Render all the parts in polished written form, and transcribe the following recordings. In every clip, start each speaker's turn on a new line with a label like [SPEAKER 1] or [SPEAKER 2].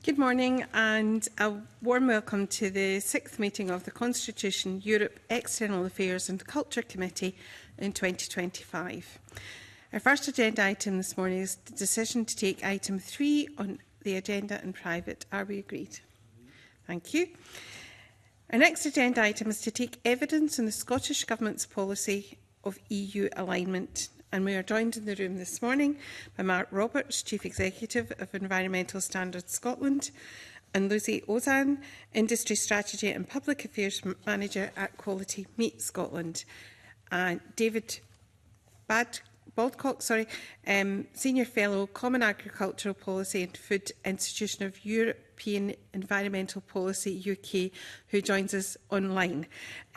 [SPEAKER 1] Good morning and a warm welcome to the 6th meeting of the Constitution, Europe, External Affairs and Culture Committee in 2025. Our first agenda item this morning is the decision to take item 3 on the agenda in private. Are we agreed? Thank you. Our next agenda item is to take evidence on the Scottish Government's policy of EU alignment. And we are joined in the room this morning by Mark Roberts, Chief Executive of Environmental Standards Scotland, and Lucy Ozan, Industry Strategy and Public Affairs Manager at Quality Meat Scotland, and David Baldcock, Senior Fellow, Common Agricultural Policy and Food Institution of European Environmental Policy UK, who joins us online.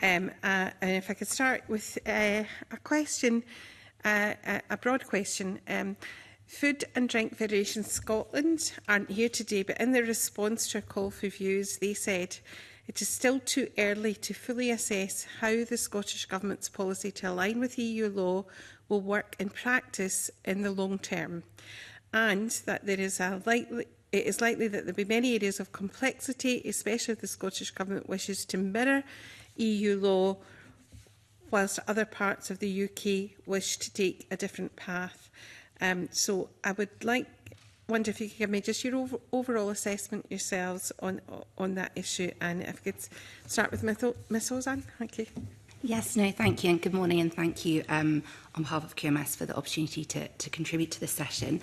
[SPEAKER 1] And if I could start with a question, a broad question. Food and Drink Federation Scotland aren't here today, but in their response to a call for views, they said it is still too early to fully assess how the Scottish Government's policy to align with EU law will work in practice in the long term, and that it is likely that there will be many areas of complexity, especially if the Scottish Government wishes to mirror EU law, whilst other parts of the UK wish to take a different path. So I would wonder if you could give me just your overall assessment yourselves on that issue, and if I could start with Ms Ozan. Thank you.
[SPEAKER 2] Yes, no, thank you, and good morning, and thank you on behalf of QMS for the opportunity to contribute to this session.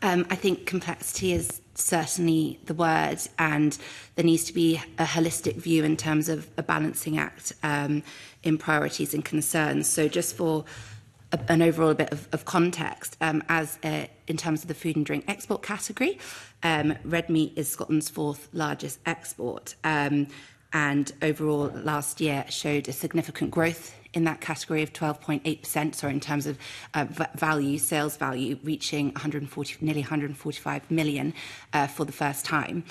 [SPEAKER 2] I think complexity is certainly the word, and there needs to be a holistic view in terms of a balancing act in priorities and concerns. So just for an overall bit of context, in terms of the food and drink export category, red meat is Scotland's 4th largest export, and overall last year showed a significant growth in that category of 12.8%, in terms of sales value, reaching nearly 145 million for the first time.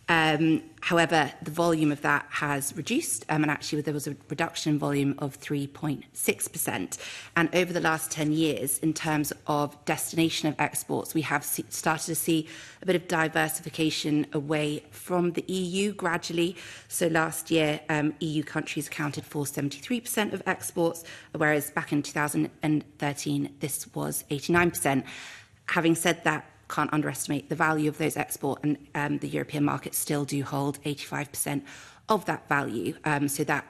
[SPEAKER 2] However, the volume of that has reduced, and actually there was a reduction in volume of 3.6%. And over the last 10 years, in terms of destination of exports, we have started to see a bit of diversification away from the EU gradually. So last year, EU countries accounted for 73% of exports, whereas back in 2013, this was 89%. Having said that, can't underestimate the value of those exports, and the European markets still do hold 85% of that value. So that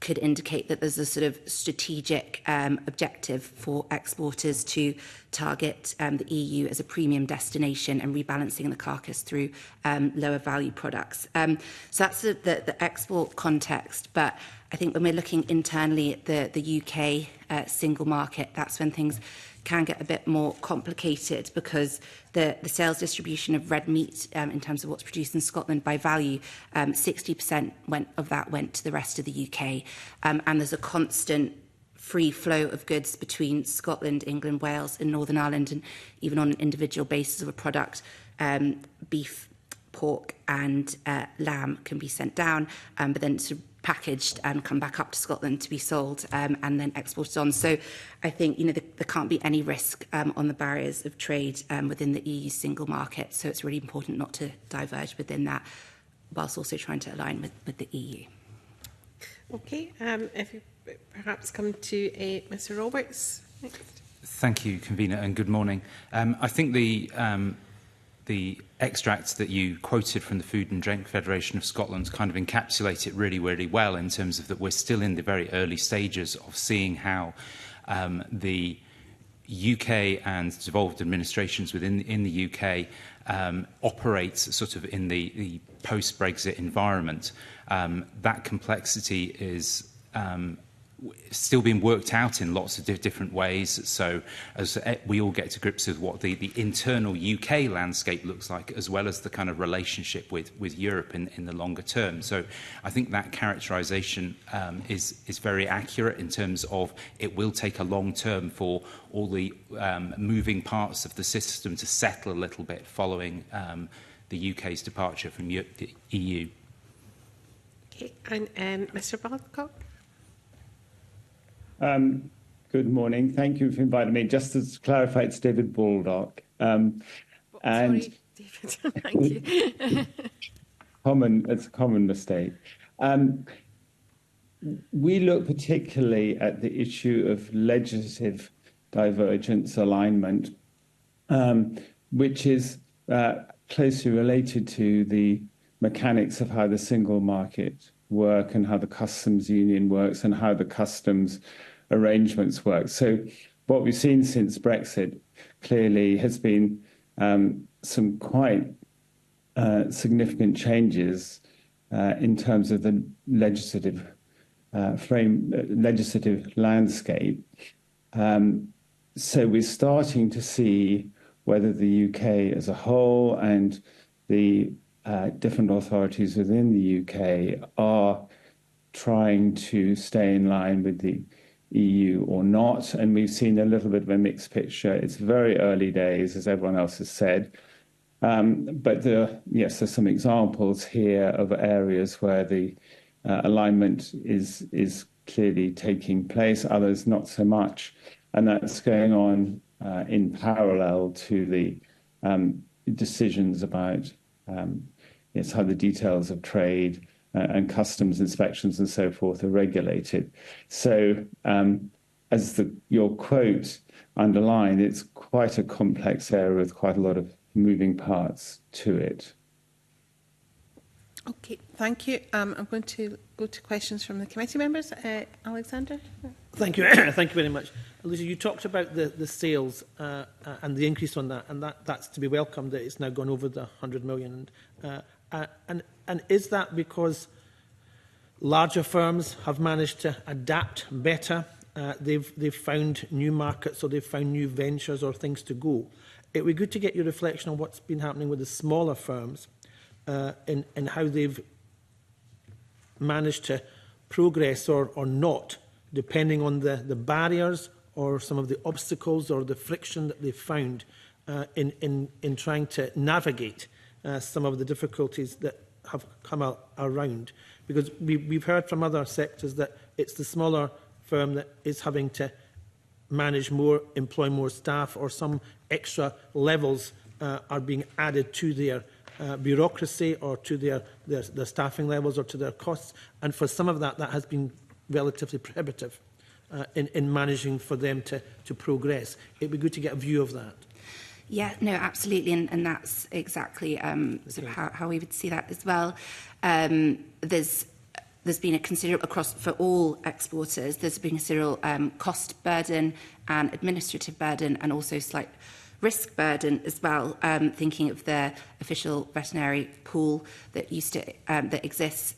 [SPEAKER 2] could indicate that there's a sort of strategic objective for exporters to target the EU as a premium destination and rebalancing the carcass through lower value products. So that's the export context. But I think when we're looking internally at the UK single market, that's when things can get a bit more complicated, because the sales distribution of red meat in terms of what's produced in Scotland by value, 60% of that went to the rest of the UK. And there's a constant free flow of goods between Scotland, England, Wales and Northern Ireland, and even on an individual basis of a product, beef, pork and lamb can be sent down, but then sort of packaged and come back up to Scotland to be sold and then exported on. So I think there can't be any risk on the barriers of trade within the EU single market. So it's really important not to diverge within that, whilst also trying to align with the EU.
[SPEAKER 1] Okay, if you perhaps come to Mr Roberts next.
[SPEAKER 3] Thank you, Convener, and good morning. I think the extracts that you quoted from the Food and Drink Federation of Scotland kind of encapsulate it really, really well, in terms of that we're still in the very early stages of seeing how the UK and devolved administrations within the UK operate sort of in the post-Brexit environment. That complexity is still being worked out in lots of different ways. So as we all get to grips with what the internal UK landscape looks like, as well as the kind of relationship with Europe in the longer term. So I think that characterisation is very accurate in terms of it will take a long term for all the moving parts of the system to settle a little bit following the UK's departure from the EU.
[SPEAKER 1] Okay, and Mr Baldcock?
[SPEAKER 4] Good morning. Thank you for inviting me. Just to clarify, it's David Baldock.
[SPEAKER 1] Sorry, David. Thank you.
[SPEAKER 4] It's a common mistake. We look particularly at the issue of legislative divergence alignment, which is closely related to the mechanics of how the single market work and how the customs union works and how the customs arrangements work. So what we've seen since Brexit clearly has been some quite significant changes in terms of the legislative landscape. So we're starting to see whether the UK as a whole and the different authorities within the UK are trying to stay in line with the EU or not. And we've seen a little bit of a mixed picture. It's very early days, as everyone else has said. But there's some examples here of areas where the alignment is clearly taking place, others not so much. And that's going on in parallel to the decisions about how the details of trade and customs inspections and so forth are regulated. So as your quote underlined, it's quite a complex area with quite a lot of moving parts to it.
[SPEAKER 1] Okay, thank you. I'm going to go to questions from the committee members. Alexander?
[SPEAKER 5] Thank you. Thank you very much. Lucy, you talked about the sales and the increase on that, and that's to be welcomed, that it's now gone over the 100 million. And is that because larger firms have managed to adapt better? They've found new markets, or they've found new ventures or things to go. It would be good to get your reflection on what's been happening with the smaller firms and how they've managed to progress or not, depending on the barriers or some of the obstacles or the friction that they've found in trying to navigate some of the difficulties that have come around. Because we've heard from other sectors that it's the smaller firm that is having to manage more, employ more staff, or some extra levels are being added to their bureaucracy or to their staffing levels or to their costs. And for some of that has been relatively prohibitive in managing for them to progress. It'd be good to get a view of that.
[SPEAKER 2] Yeah, no, absolutely, and that's exactly sort of how we would see that as well. There's been a considerable, across for all exporters, there's been a considerable cost burden and administrative burden, and also slight risk burden as well. Thinking of the official veterinary pool that that exists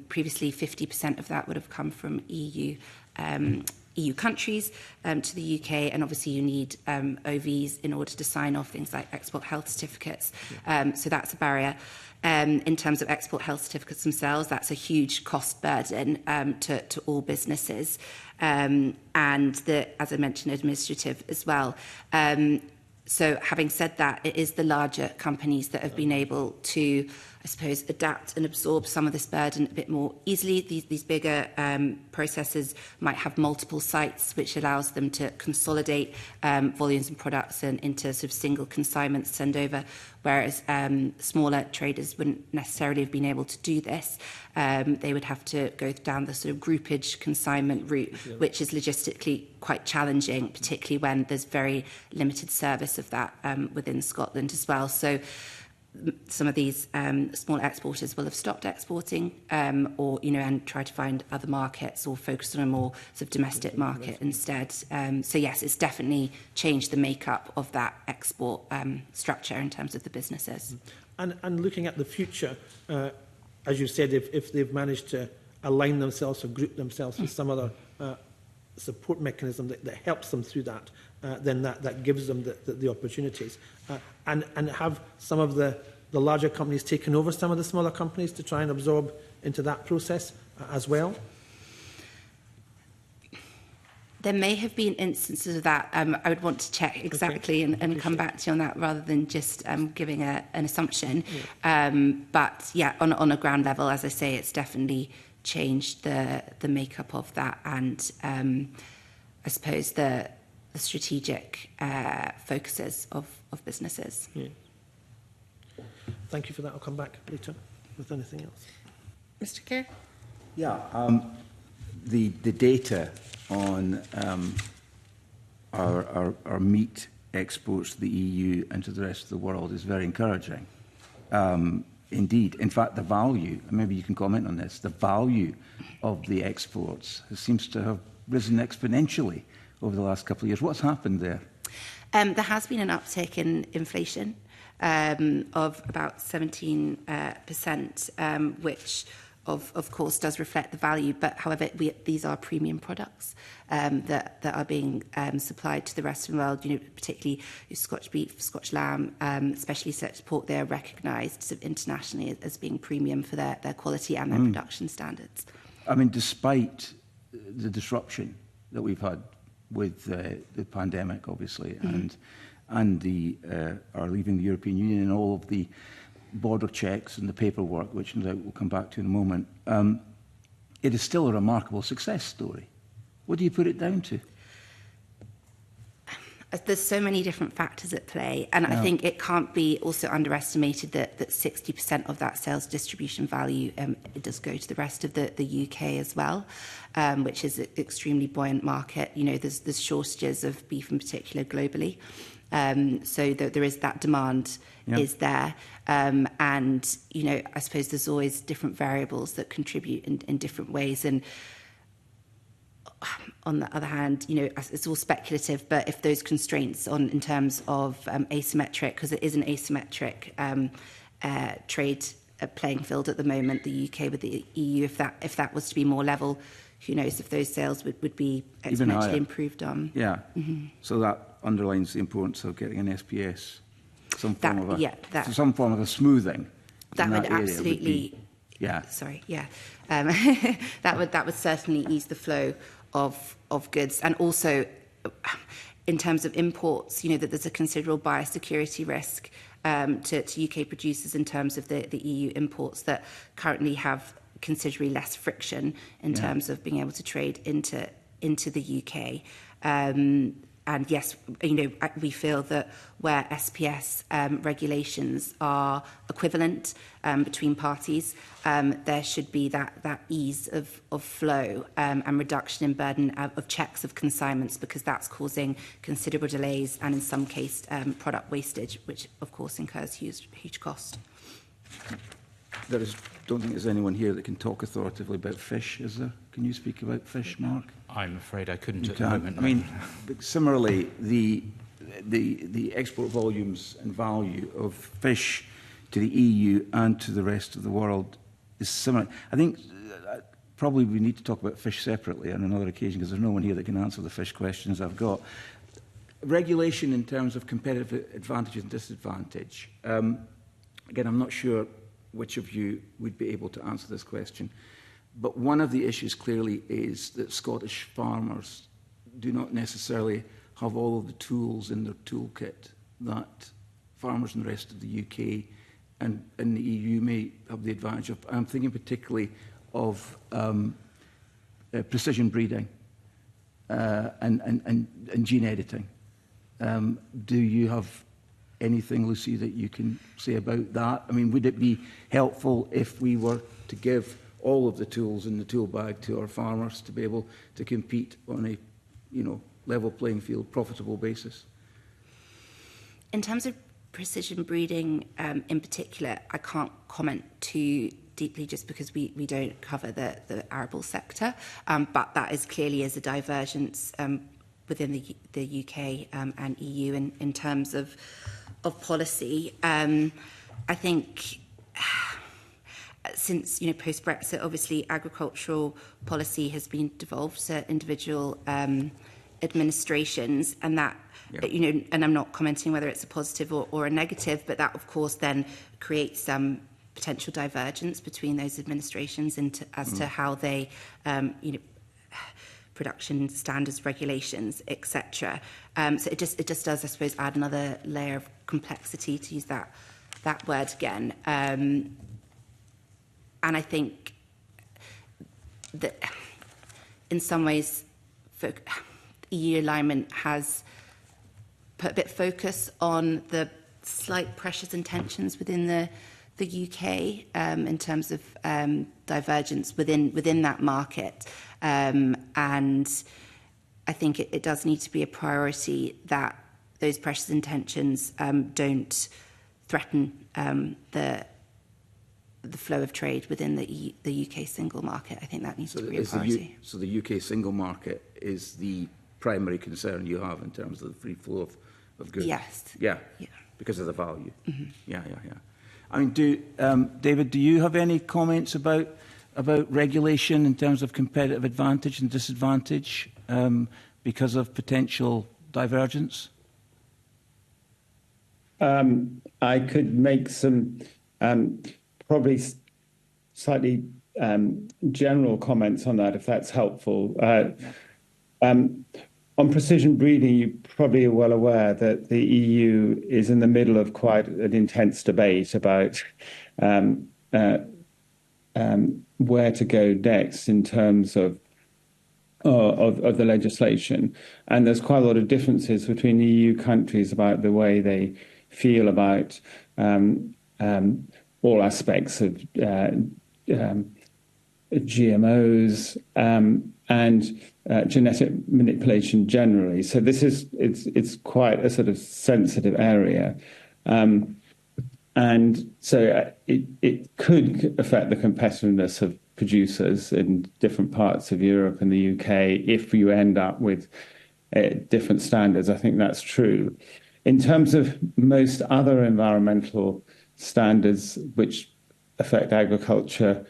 [SPEAKER 2] previously, 50% of that would have come from EU countries to the UK, and obviously you need OVs in order to sign off things like export health certificates. So that's a barrier. In terms of export health certificates themselves, that's a huge cost burden to all businesses. And as I mentioned, administrative as well. So having said that, it is the larger companies that have been able to, I suppose, adapt and absorb some of this burden a bit more easily. These bigger processors might have multiple sites, which allows them to consolidate volumes and products into sort of single consignments, send over, whereas smaller traders wouldn't necessarily have been able to do this. They would have to go down the sort of groupage consignment route, which is logistically quite challenging, particularly when there's very limited service of that within Scotland as well. So some of these small exporters will have stopped exporting or, and try to find other markets or focus on a more sort of domestic market instead. So yes, it's definitely changed the makeup of that export structure in terms of the businesses.
[SPEAKER 5] And looking at the future, as you said, if they've managed to align themselves or group themselves with some other support mechanism that helps them through that, then that gives them the opportunities. And have some of the larger companies taken over some of the smaller companies to try and absorb into that process as well?
[SPEAKER 2] There may have been instances of that. I would want to check exactly and come back to you on that rather than just giving an assumption. Yeah. But yeah, on a ground level, as I say, it's definitely changed the makeup of that, and I suppose the strategic focuses of businesses.
[SPEAKER 5] Yeah. Thank you for that. I'll come back later with anything else.
[SPEAKER 1] Mr Kerr?
[SPEAKER 6] Yeah, the data on our meat exports to the EU and to the rest of the world is very encouraging. Indeed, in fact, the value, and maybe you can comment on this, the value of the exports seems to have risen exponentially over the last couple of years. What's happened there?
[SPEAKER 2] There has been an uptick in inflation of about 17%, which of course does reflect the value, but however these are premium products that are being supplied to the rest of the world, you know, particularly Scotch beef, Scotch lamb, especially selected pork. They are recognised sort of internationally as being premium for their quality and their production standards.
[SPEAKER 6] I mean, despite the disruption that we've had with the pandemic, obviously, and the our leaving the European Union and all of the border checks and the paperwork, which no doubt we'll come back to in a moment, it is still a remarkable success story. What do you put it down to?
[SPEAKER 2] There's so many different factors at play, and I think it can't be also underestimated that 60% of that sales distribution value it does go to the rest of the UK as well, which is an extremely buoyant market. You know, there's shortages of beef in particular globally, so there is that demand is there, and you know, I suppose there's always different variables that contribute in different ways. And on the other hand, you know, it's all speculative, but if those constraints in terms of asymmetric, because it is an asymmetric trade playing field at the moment, the UK with the EU, if that was to be more level, who knows if those sales would be exponentially improved on.
[SPEAKER 6] Yeah. So that underlines the importance of getting an SPS, some form of a smoothing.
[SPEAKER 2] That would absolutely. Sorry. Yeah. That would certainly ease the flow of goods, and also in terms of imports, you know, that there's a considerable biosecurity risk to UK producers in terms of the EU imports that currently have considerably less friction in terms of being able to trade into the UK. And yes, you know, we feel that where SPS regulations are equivalent between parties, there should be that ease of flow and reduction in burden of checks of consignments, because that's causing considerable delays and in some case product wastage, which of course incurs huge cost.
[SPEAKER 6] Don't think there's anyone here that can talk authoritatively about fish, is there? Can you speak about fish, Mark?
[SPEAKER 3] I'm afraid I couldn't at the moment.
[SPEAKER 6] I mean, similarly, the export volumes and value of fish to the EU and to the rest of the world is similar. I think probably we need to talk about fish separately on another occasion, because there's no one here that can answer the fish questions I've got. Regulation in terms of competitive advantage and disadvantage. Again, I'm not sure which of you would be able to answer this question. But one of the issues clearly is that Scottish farmers do not necessarily have all of the tools in their toolkit that farmers in the rest of the UK and in the EU may have the advantage of. I'm thinking particularly of precision breeding and gene editing. Do you have anything, Lucy, that you can say about that? I mean, would it be helpful if we were to give all of the tools in the tool bag to our farmers to be able to compete on a, you know, level playing field, profitable basis?
[SPEAKER 2] In terms of precision breeding in particular, I can't comment too deeply just because we don't cover the arable sector, but that is clearly a divergence within the UK and EU in terms of policy. I think since, you know, post-Brexit, obviously agricultural policy has been devolved to individual administrations, and that, you know, and I'm not commenting whether it's a positive or a negative, but that of course then creates some potential divergence between those administrations as to how they, you know, production standards, regulations, etc. So it just does, I suppose, add another layer of complexity, to use that word again. And I think that in some ways, EU alignment has put a bit of focus on the slight pressures and tensions within the UK in terms of divergence within that market, and I think it does need to be a priority that those pressures and tensions don't threaten the flow of trade within the UK single market. I think that needs to be a priority.
[SPEAKER 6] So the UK single market is the primary concern you have in terms of the free flow of goods?
[SPEAKER 2] Yes.
[SPEAKER 6] Yeah,
[SPEAKER 2] yeah.
[SPEAKER 6] Because of the value.
[SPEAKER 2] Mm-hmm.
[SPEAKER 6] Yeah. I mean, David, do you have any comments about regulation in terms of competitive advantage and disadvantage because of potential divergence?
[SPEAKER 4] I could make some probably slightly general comments on that, if that's helpful. On precision breeding, you probably are well aware that the EU is in the middle of quite an intense debate about where to go next in terms of the legislation. And there's quite a lot of differences between EU countries about the way they feel about all aspects of GMOs and genetic manipulation generally. So it's quite a sort of sensitive area. And so it could affect the competitiveness of producers in different parts of Europe and the UK if you end up with different standards. I think that's true. In terms of most other environmental standards which affect agriculture,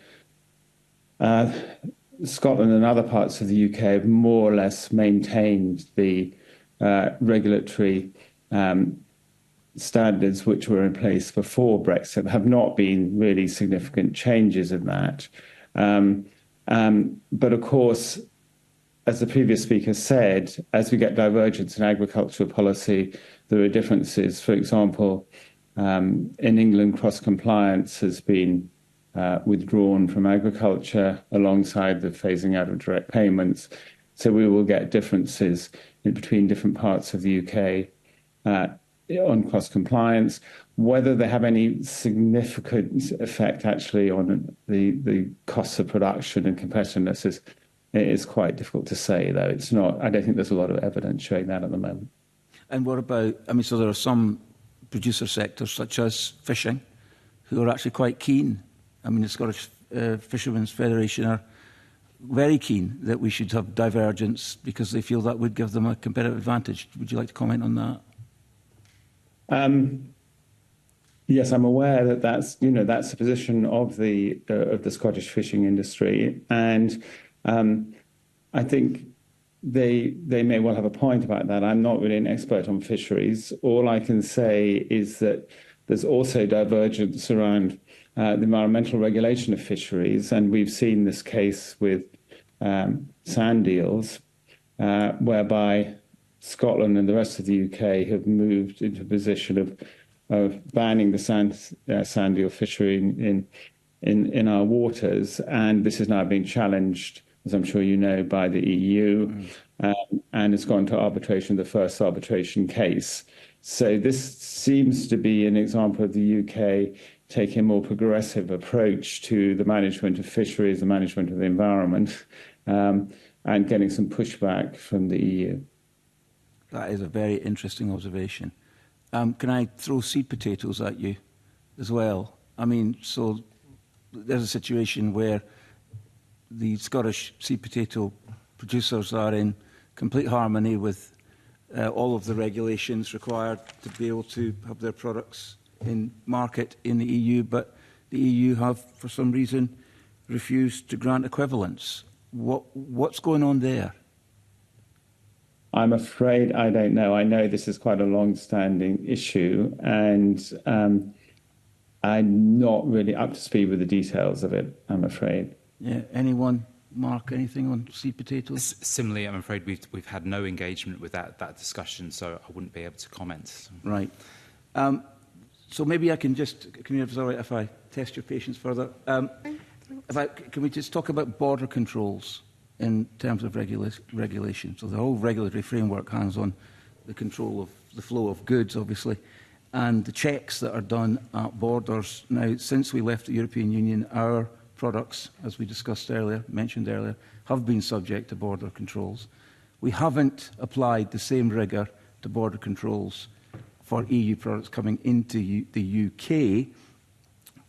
[SPEAKER 4] Scotland and other parts of the UK have more or less maintained the regulatory standards which were in place before Brexit. There have not been really significant changes in that. But of course, as the previous speaker said, as we get divergence in agricultural policy, there are differences. For example, in England, cross-compliance has been withdrawn from agriculture alongside the phasing out of direct payments. So we will get differences in between different parts of the UK on cross-compliance. Whether they have any significant effect actually on the costs of production and competitiveness is quite difficult to say, though. It's not. I don't think there's a lot of evidence showing that at the moment.
[SPEAKER 6] And what about, so there are some producer sectors, such as fishing, who are actually quite keen. The Scottish Fishermen's Federation are very keen that we should have divergence because they feel that would give them a competitive advantage. Would you like to comment on that?
[SPEAKER 4] Yes, I'm aware that that's the position of the Scottish fishing industry, and I think they may well have a point about that. I'm not really an expert on fisheries. All I can say is that there's also divergence around the environmental regulation of fisheries, and we've seen this case with sand eels, whereby Scotland and the rest of the UK have moved into a position of banning the sand eel fishery in our waters, and this is now being challenged, as I'm sure you know, by the EU, and it's gone to arbitration, the first arbitration case. So this seems to be an example of the UK taking a more progressive approach to the management of fisheries, the management of the environment, and getting some pushback from the EU.
[SPEAKER 6] That is a very interesting observation. Can I throw seed potatoes at you as well? So there's a situation where the Scottish seed potato producers are in complete harmony with all of the regulations required to be able to have their products in market in the EU, but the EU have, for some reason, refused to grant equivalence. What's going on there?
[SPEAKER 4] I'm afraid I don't know. I know this is quite a long-standing issue, and I'm not really up to speed with the details of it, I'm afraid.
[SPEAKER 6] Yeah. Anyone, Mark, anything on seed potatoes?
[SPEAKER 3] Similarly, I'm afraid we've had no engagement with that discussion, so I wouldn't be able to comment.
[SPEAKER 6] Right. So maybe I can just, if it's all right if I test your patience further. Can we just talk about border controls in terms of regulation? So the whole regulatory framework hangs on the control of the flow of goods, obviously. and the checks that are done at borders. Now, since we left the European Union, our products, as we discussed earlier, mentioned earlier, have been subject to border controls. We haven't applied the same rigour to border controls for EU products coming into the UK.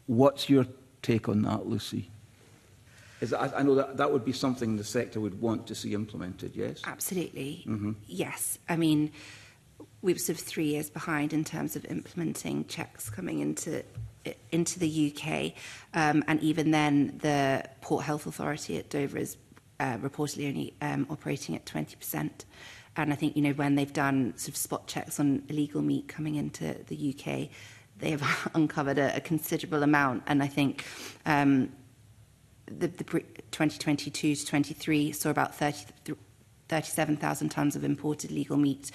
[SPEAKER 6] What's your take on that, Lucy? I know that would be something the sector would want to see implemented, yes?
[SPEAKER 2] Absolutely. Yes. I mean, we were sort of 3 years behind in terms of implementing checks coming into the UK. And even then, the Port Health Authority at Dover is reportedly only operating at 20%. And I think, you know, when they've done sort of spot checks on illegal meat coming into the UK, they have uncovered a considerable amount. And I think the 2022 to 23 saw about 37,000 tonnes of imported legal meat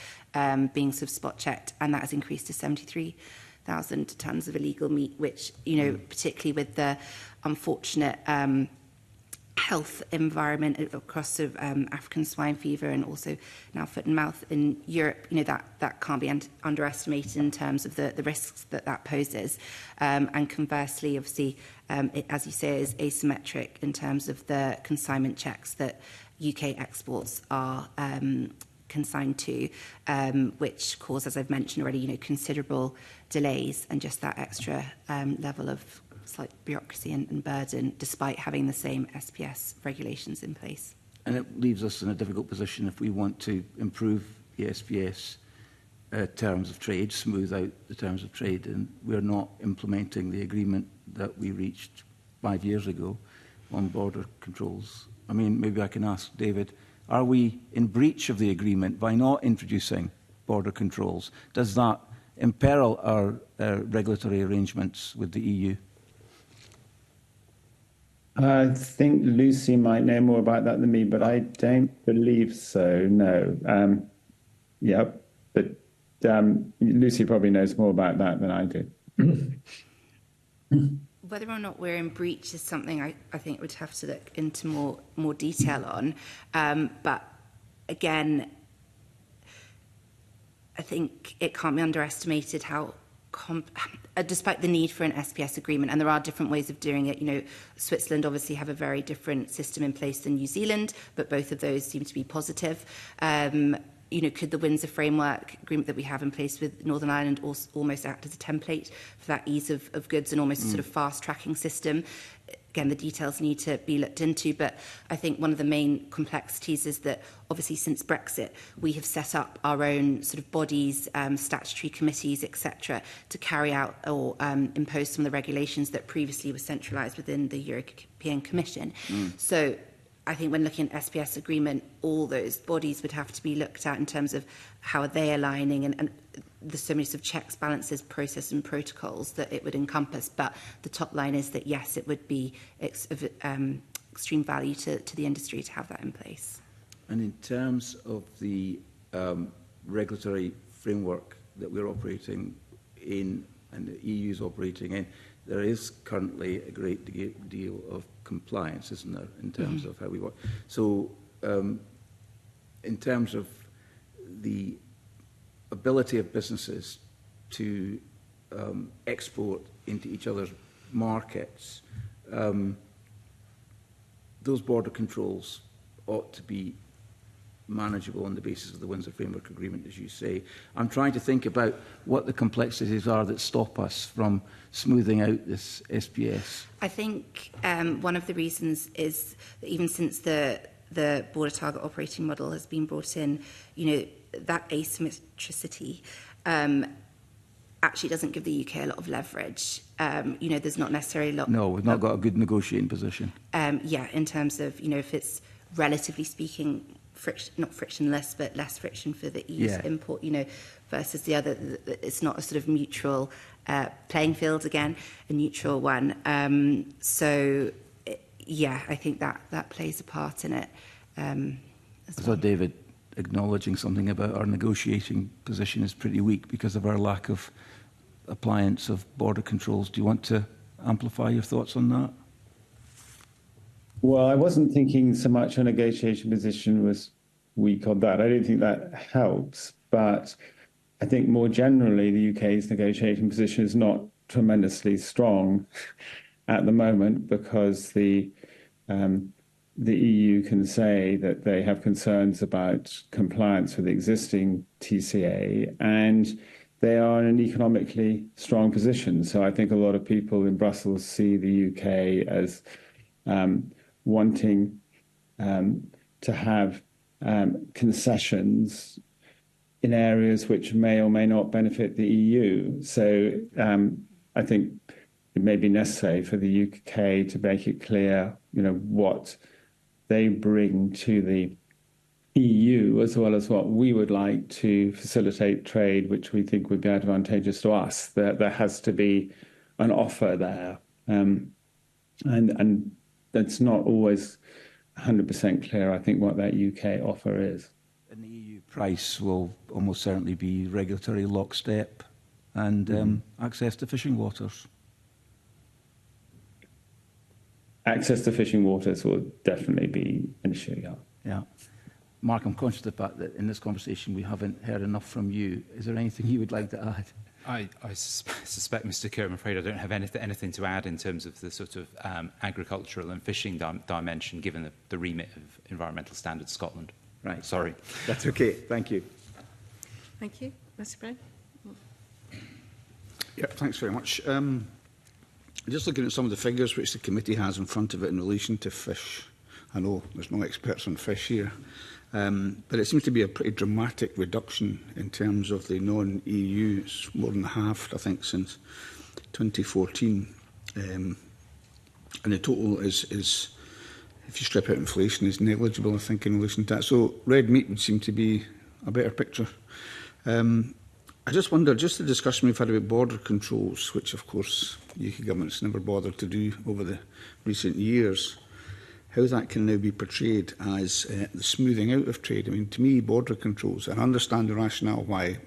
[SPEAKER 2] being sort of spot checked, and that has increased to 73,000 tonnes of illegal meat, which, you know, particularly with the unfortunate health environment across sort of African swine fever and also now foot and mouth in Europe, you know, that can't be underestimated in terms of the risks that poses. And conversely, obviously, it, as you say, is asymmetric in terms of the consignment checks that UK exports are consigned to, which cause, as I've mentioned already, you know, considerable delays and just that extra level of slight bureaucracy and burden, despite having the same SPS regulations in place.
[SPEAKER 6] And it leaves us in a difficult position if we want to improve the SPS terms of trade, smooth out the terms of trade, and we're not implementing the agreement that we reached 5 years ago on border controls. I mean, maybe I can ask David, are we in breach of the agreement by not introducing border controls? Does that imperil our regulatory arrangements with the EU?
[SPEAKER 4] I think Lucy might know more about that than me, but I don't believe so, no. But Lucy probably knows more about that than I do.
[SPEAKER 2] Whether or not we're in breach is something I think we'd have to look into more detail on. But again, I think it can't be underestimated how despite the need for an SPS agreement, and there are different ways of doing it. You know, Switzerland obviously have a very different system in place than New Zealand, but both of those seem to be positive. You know, could the Windsor Framework Agreement that we have in place with Northern Ireland almost act as a template for that ease of goods and almost a sort of fast-tracking system? Again, the details need to be looked into, but I think one of the main complexities is that obviously since Brexit, we have set up our own sort of bodies, statutory committees, etc., to carry out or impose some of the regulations that previously were centralised within the European Commission. So I think when looking at SPS agreement, all those bodies would have to be looked at in terms of how are they aligning, and there's so many sort of checks, balances, process and protocols that it would encompass. But the top line is that, yes, it would be of extreme value to the industry to have that in place.
[SPEAKER 6] And in terms of the regulatory framework that we're operating in and the EU is operating in, there is currently a great deal of compliance, isn't there, in terms of how we work. So in terms of the ability of businesses to export into each other's markets, those border controls ought to be manageable on the basis of the Windsor Framework Agreement, as you say. I'm trying to think about what the complexities are that stop us from smoothing out this SPS.
[SPEAKER 2] I think one of the reasons is that even since the border target operating model has been brought in, you know, that asymmetricity actually doesn't give the UK a lot of leverage. You know, there's not necessarily a lot...
[SPEAKER 6] No, we've not got a good negotiating position.
[SPEAKER 2] Yeah, in terms of, you know, if it's relatively speaking... not frictionless, but less friction for the EU to import, you know, versus the other. It's not a sort of mutual playing field again, a neutral one. Yeah, I think that plays a part in it. I
[SPEAKER 6] thought David acknowledging something about our negotiating position is pretty weak because of our lack of appliance of border controls. Do you want to amplify your thoughts on that?
[SPEAKER 4] Well, I wasn't thinking so much a negotiation position was weak on that. I don't think that helps. But I think more generally, the UK's negotiating position is not tremendously strong at the moment because the EU can say that they have concerns about compliance with the existing TCA, and they are in an economically strong position. So I think a lot of people in Brussels see the UK as wanting to have concessions in areas which may or may not benefit the EU. So I think it may be necessary for the UK to make it clear, what they bring to the EU, as well as what we would like to facilitate trade, which we think would be advantageous to us. There has to be an offer there. And that's not always 100% clear, I think, what that UK offer is.
[SPEAKER 6] And the EU price will almost certainly be regulatory lockstep and access to fishing waters.
[SPEAKER 4] Access to fishing waters will definitely be an issue, yeah.
[SPEAKER 6] Yeah. Mark, I'm conscious of the fact that in this conversation we haven't heard enough from you. Is there anything you would like to add?
[SPEAKER 3] I suspect, Mr. Kerr, I'm afraid I don't have anything to add in terms of the sort of agricultural and fishing dimension, given the remit of Environmental Standards Scotland.
[SPEAKER 6] Right.
[SPEAKER 3] Sorry.
[SPEAKER 6] That's okay. Thank you.
[SPEAKER 1] Thank you. Mr Brown.
[SPEAKER 7] Yeah, thanks very much. Just looking at some of the figures which the committee has in front of it in relation to fish. I know there's no experts on fish here, but it seems to be a pretty dramatic reduction in terms of the non-EU. It's more than half, I think, since 2014. And the total is, if you strip out inflation, is negligible, I think, in relation to that. So red meat would seem to be a better picture. I just wonder, just the discussion we've had about border controls, which of course UK governments never bothered to do over the recent years, how that can now be portrayed as the smoothing out of trade. I mean, to me, border controls, I understand the rationale why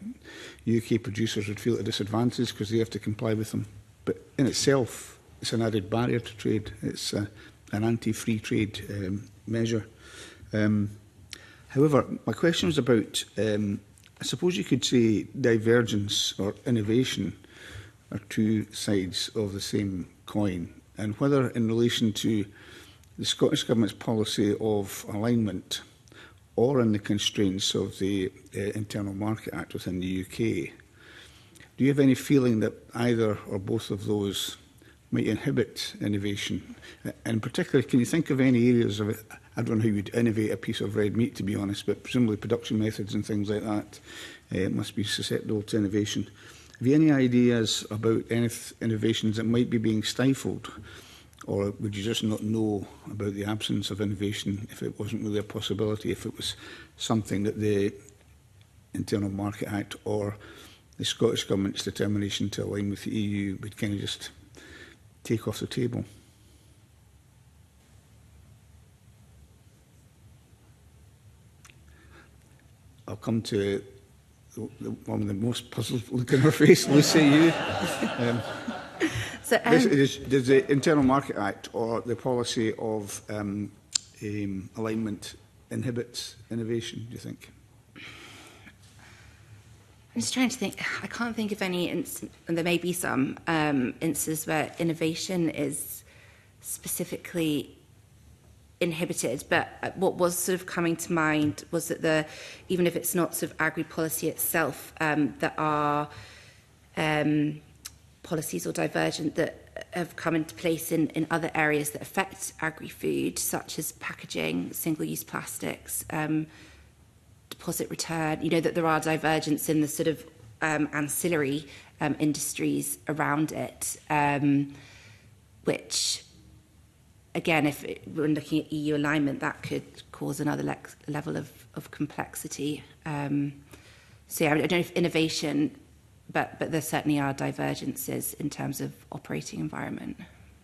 [SPEAKER 7] UK producers would feel at a disadvantage because they have to comply with them, but in itself, it's an added barrier to trade. It's an anti-free trade measure. However, my question is about I suppose you could say divergence or innovation are two sides of the same coin, and whether in relation to the Scottish Government's policy of alignment or in the constraints of the Internal Market Act within the UK, do you have any feeling that either or both of those might inhibit innovation? And particularly, can you think of any areas of it? I don't know how you'd innovate a piece of red meat, to be honest, but presumably production methods and things like that must be susceptible to innovation. Have you any ideas about any innovations that might be being stifled? Or would you just not know about the absence of innovation if it wasn't really a possibility, if it was something that the Internal Market Act or the Scottish Government's determination to align with the EU would kind of just take off the table? I'll come to one of the most puzzled look in her face, Lucy, you. Does the Internal Market Act or the policy of alignment inhibit innovation, do you think?
[SPEAKER 2] I'm just trying to think. I can't think of any, and there may be some instances where innovation is specifically inhibited, but what was sort of coming to mind was that even if it's not sort of agri-policy itself, there are policies or divergent that have come into place in other areas that affect agri-food, such as packaging, single-use plastics, deposit return. You know that there are divergence in the sort of ancillary industries around it, which, again, if we're looking at EU alignment, that could cause another level of complexity. So yeah, I don't know if innovation, but there certainly are divergences in terms of operating environment.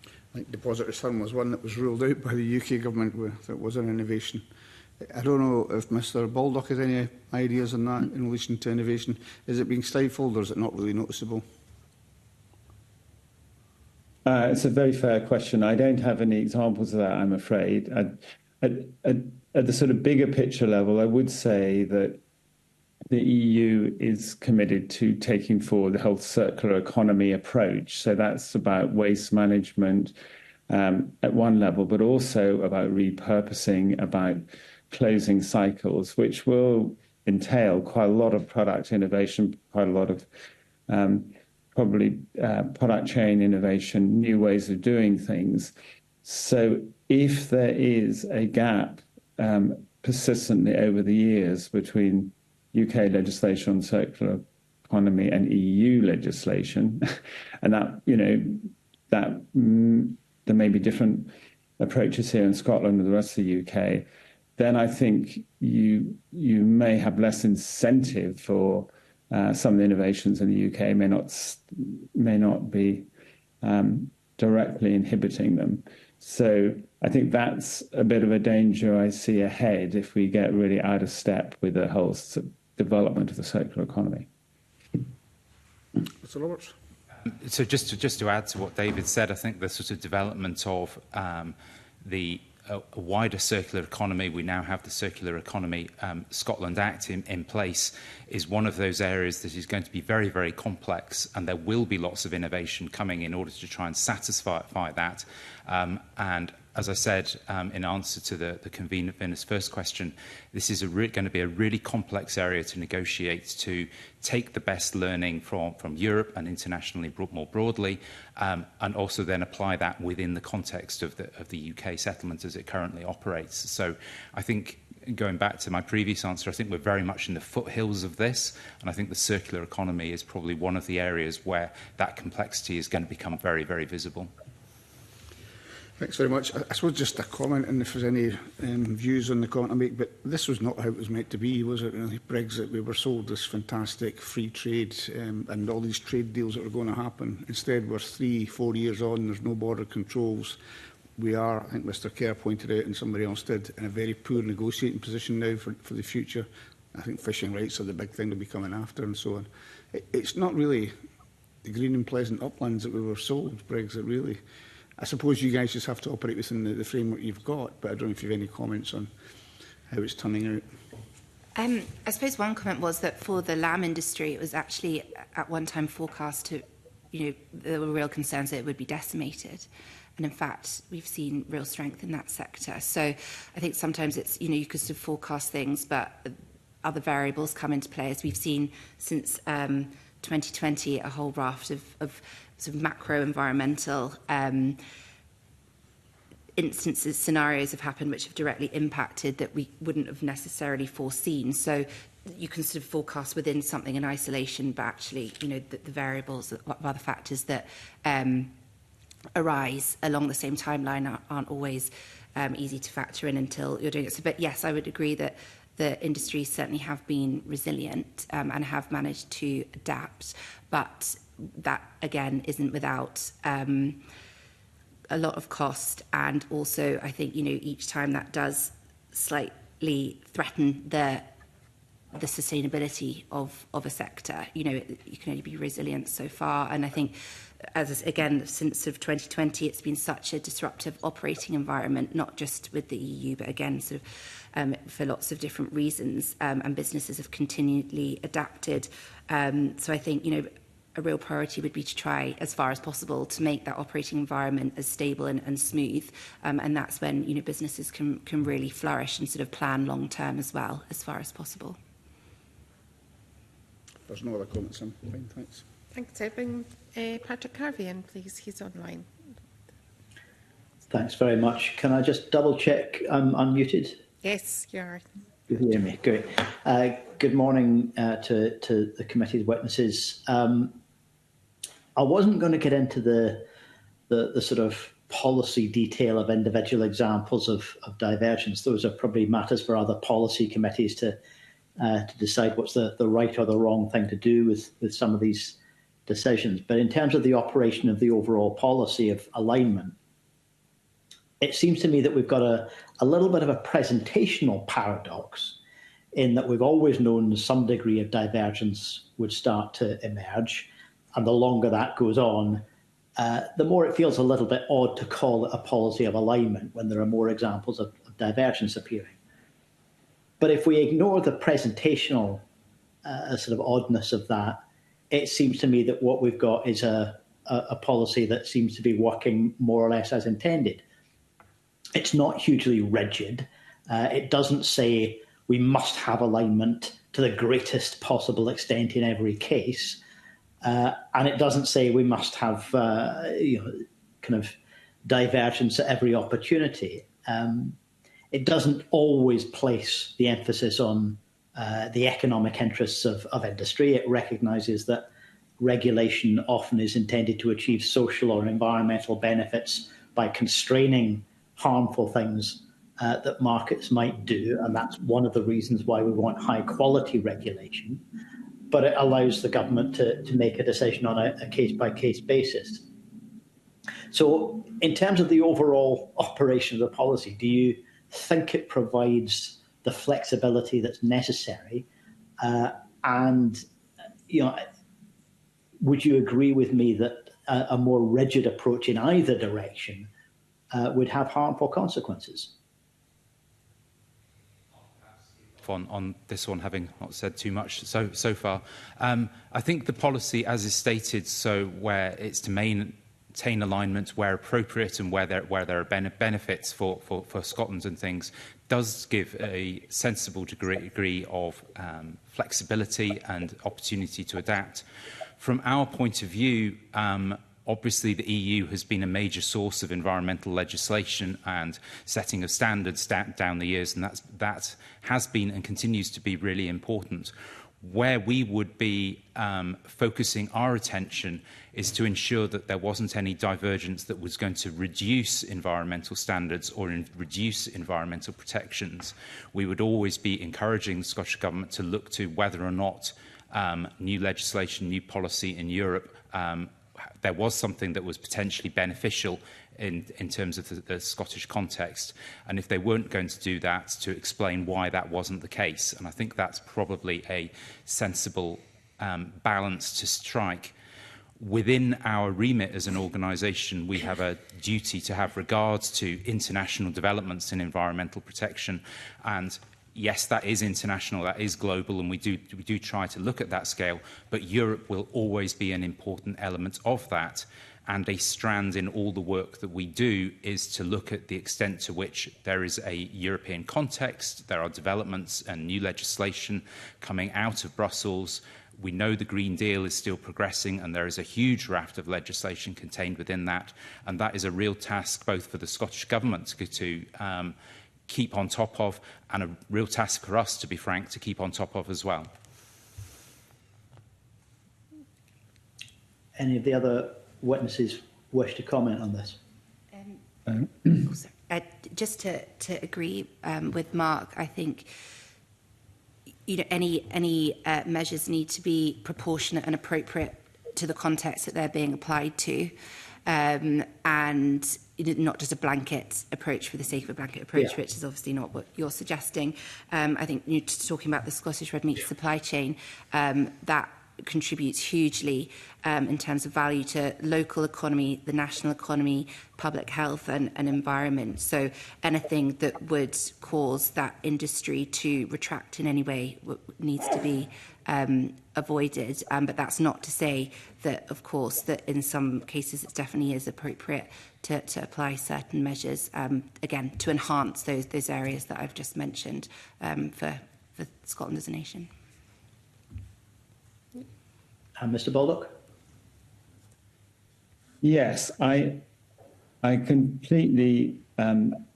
[SPEAKER 7] I think deposit return was one that was ruled out by the UK government where that was an innovation. I don't know if Mr Baldock has any ideas on that in relation to innovation. Is it being stifled or is it not really noticeable?
[SPEAKER 4] It's a very fair question. I don't have any examples of that, I'm afraid. At the sort of bigger picture level, I would say that the EU is committed to taking forward the whole circular economy approach. So that's about waste management at one level, but also about repurposing, about closing cycles, which will entail quite a lot of product innovation, quite a lot of probably product chain innovation, new ways of doing things. So if there is a gap persistently over the years between UK legislation on circular economy and EU legislation, and that, there may be different approaches here in Scotland and the rest of the UK, then I think you may have less incentive for some of the innovations in the UK may not be directly inhibiting them. So I think that's a bit of a danger I see ahead if we get really out of step with the whole development of the circular economy.
[SPEAKER 7] Mr. Roberts.
[SPEAKER 3] So just to add to what David said, I think the sort of development of a wider circular economy, we now have the Circular Economy Scotland Act in place, is one of those areas that is going to be very, very complex, and there will be lots of innovation coming in order to try and satisfy that. And as I said in answer to the convener's first question, this is going to be a really complex area to negotiate, to take the best learning from Europe and internationally more broadly, and also then apply that within the context of the UK settlement as it currently operates. So I think, going back to my previous answer, I think we're very much in the foothills of this, and I think the circular economy is probably one of the areas where that complexity is going to become very, very visible.
[SPEAKER 7] Thanks very much. I suppose just a comment, and if there's any views on the comment I make, but this was not how it was meant to be, was it? Really? Brexit, we were sold this fantastic free trade and all these trade deals that were going to happen. Instead, we're 3-4 years on, there's no border controls. We are, I think Mr Kerr pointed out, and somebody else did, in a very poor negotiating position now for the future. I think fishing rights are the big thing to be coming after and so on. It's not really the green and pleasant uplands that we were sold, Brexit, really. I suppose you guys just have to operate within the framework you've got, but I don't know if you have any comments on how it's turning out.
[SPEAKER 2] I suppose one comment was that for the lamb industry, it was actually at one time forecast to, there were real concerns that it would be decimated. And in fact, we've seen real strength in that sector. So I think sometimes it's, you could sort of forecast things, but other variables come into play, as we've seen since 2020, a whole raft of sort of macro environmental instances, scenarios have happened which have directly impacted that we wouldn't have necessarily foreseen. So you can sort of forecast within something in isolation, but actually, the variables of other factors that arise along the same timeline aren't always easy to factor in until you're doing it. So, but yes, I would agree that the industries certainly have been resilient and have managed to adapt, but that again isn't without a lot of cost, and also I think each time that does slightly threaten the sustainability of a sector. You can only be resilient so far, and I think again since sort of 2020 it's been such a disruptive operating environment, not just with the EU but again sort of for lots of different reasons, and businesses have continually adapted. So I think a real priority would be to try as far as possible to make that operating environment as stable and smooth, and that's when businesses can really flourish and sort of plan long term as well, as far as possible.
[SPEAKER 7] There's no other comments. Fine, thanks.
[SPEAKER 1] Thanks. I bring Patrick Harvey in, please. He's online.
[SPEAKER 8] Thanks very much. Can I just double check I'm unmuted?
[SPEAKER 1] Yes, you are.
[SPEAKER 8] You hear me? Great. Good morning to the committee's witnesses. I wasn't going to get into the sort of policy detail of individual examples of divergence. Those are probably matters for other policy committees to decide what's the right or the wrong thing to do with some of these decisions. But in terms of the operation of the overall policy of alignment, it seems to me that we've got a little bit of a presentational paradox in that we've always known some degree of divergence would start to emerge. And the longer that goes on, the more it feels a little bit odd to call it a policy of alignment when there are more examples of divergence appearing. But if we ignore the presentational sort of oddness of that, it seems to me that what we've got is a policy that seems to be working more or less as intended. It's not hugely rigid. It doesn't say we must have alignment to the greatest possible extent in every case. And it doesn't say we must have kind of divergence at every opportunity. It doesn't always place the emphasis on the economic interests of industry. It recognises that regulation often is intended to achieve social or environmental benefits by constraining harmful things that markets might do, and that's one of the reasons why we want high quality regulation. But it allows the government to make a decision on a case-by-case basis. So in terms of the overall operation of the policy, do you think it provides the flexibility that's necessary? And would you agree with me that a more rigid approach in either direction would have harmful consequences?
[SPEAKER 3] On this one, having not said too much so far, I think the policy, as is stated, so where it's to maintain alignment where appropriate and where there are benefits for Scotland and things, does give a sensible degree of flexibility and opportunity to adapt. From our point of view, obviously, the EU has been a major source of environmental legislation and setting of standards down the years, and that has been and continues to be really important. Where we would be focusing our attention is to ensure that there wasn't any divergence that was going to reduce environmental standards or reduce environmental protections. We would always be encouraging the Scottish Government to look to whether or not new legislation, new policy in Europe there was something that was potentially beneficial in terms of the Scottish context. And if they weren't going to do that, to explain why that wasn't the case. And I think that's probably a sensible balance to strike. Within our remit as an organisation, we have a duty to have regards to international developments in environmental protection. And yes, that is international, that is global, and we do try to look at that scale, but Europe will always be an important element of that. And a strand in all the work that we do is to look at the extent to which there is a European context, there are developments and new legislation coming out of Brussels. We know the Green Deal is still progressing, and there is a huge raft of legislation contained within that. And that is a real task both for the Scottish Government to keep on top of, and a real task for us, to be frank, to keep on top of as well.
[SPEAKER 8] Any of the other witnesses wish to comment on this?
[SPEAKER 2] Just to agree with Mark, I think any measures need to be proportionate and appropriate to the context that they're being applied to, and not just a blanket approach for the sake of a blanket approach, which is obviously not what you're suggesting. I think talking about the Scottish red meat supply chain, that contributes hugely in terms of value to local economy, the national economy, public health and environment. So anything that would cause that industry to retract in any way needs to be avoided. But that's not to say that, of course, that in some cases it definitely is appropriate to apply certain measures, again, to enhance those areas that I've just mentioned for Scotland as a nation.
[SPEAKER 8] And Mr. Baldock?
[SPEAKER 4] Yes, I completely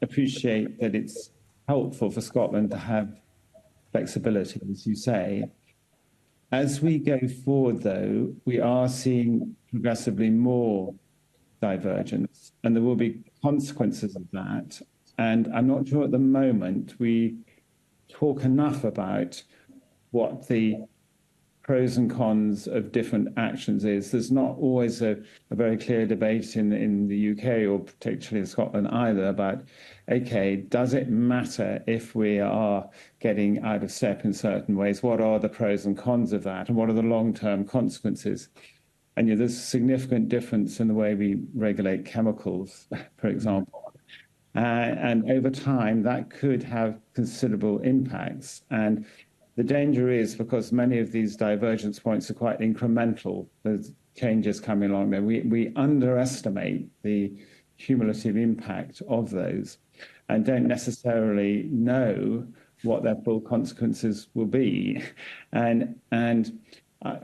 [SPEAKER 4] appreciate that it's helpful for Scotland to have flexibility, as you say. As we go forward, though, we are seeing progressively more divergence, and there will be consequences of that. And I'm not sure at the moment we talk enough about what the pros and cons of different actions is. There's not always a very clear debate in the UK, or particularly in Scotland either, about, okay, does it matter if we are getting out of step in certain ways? What are the pros and cons of that? And what are the long-term consequences? And there's a significant difference in the way we regulate chemicals, for example. And over time, that could have considerable impacts. And the danger is, because many of these divergence points are quite incremental, there's changes coming along there, we underestimate the cumulative impact of those and don't necessarily know what their full consequences will be. And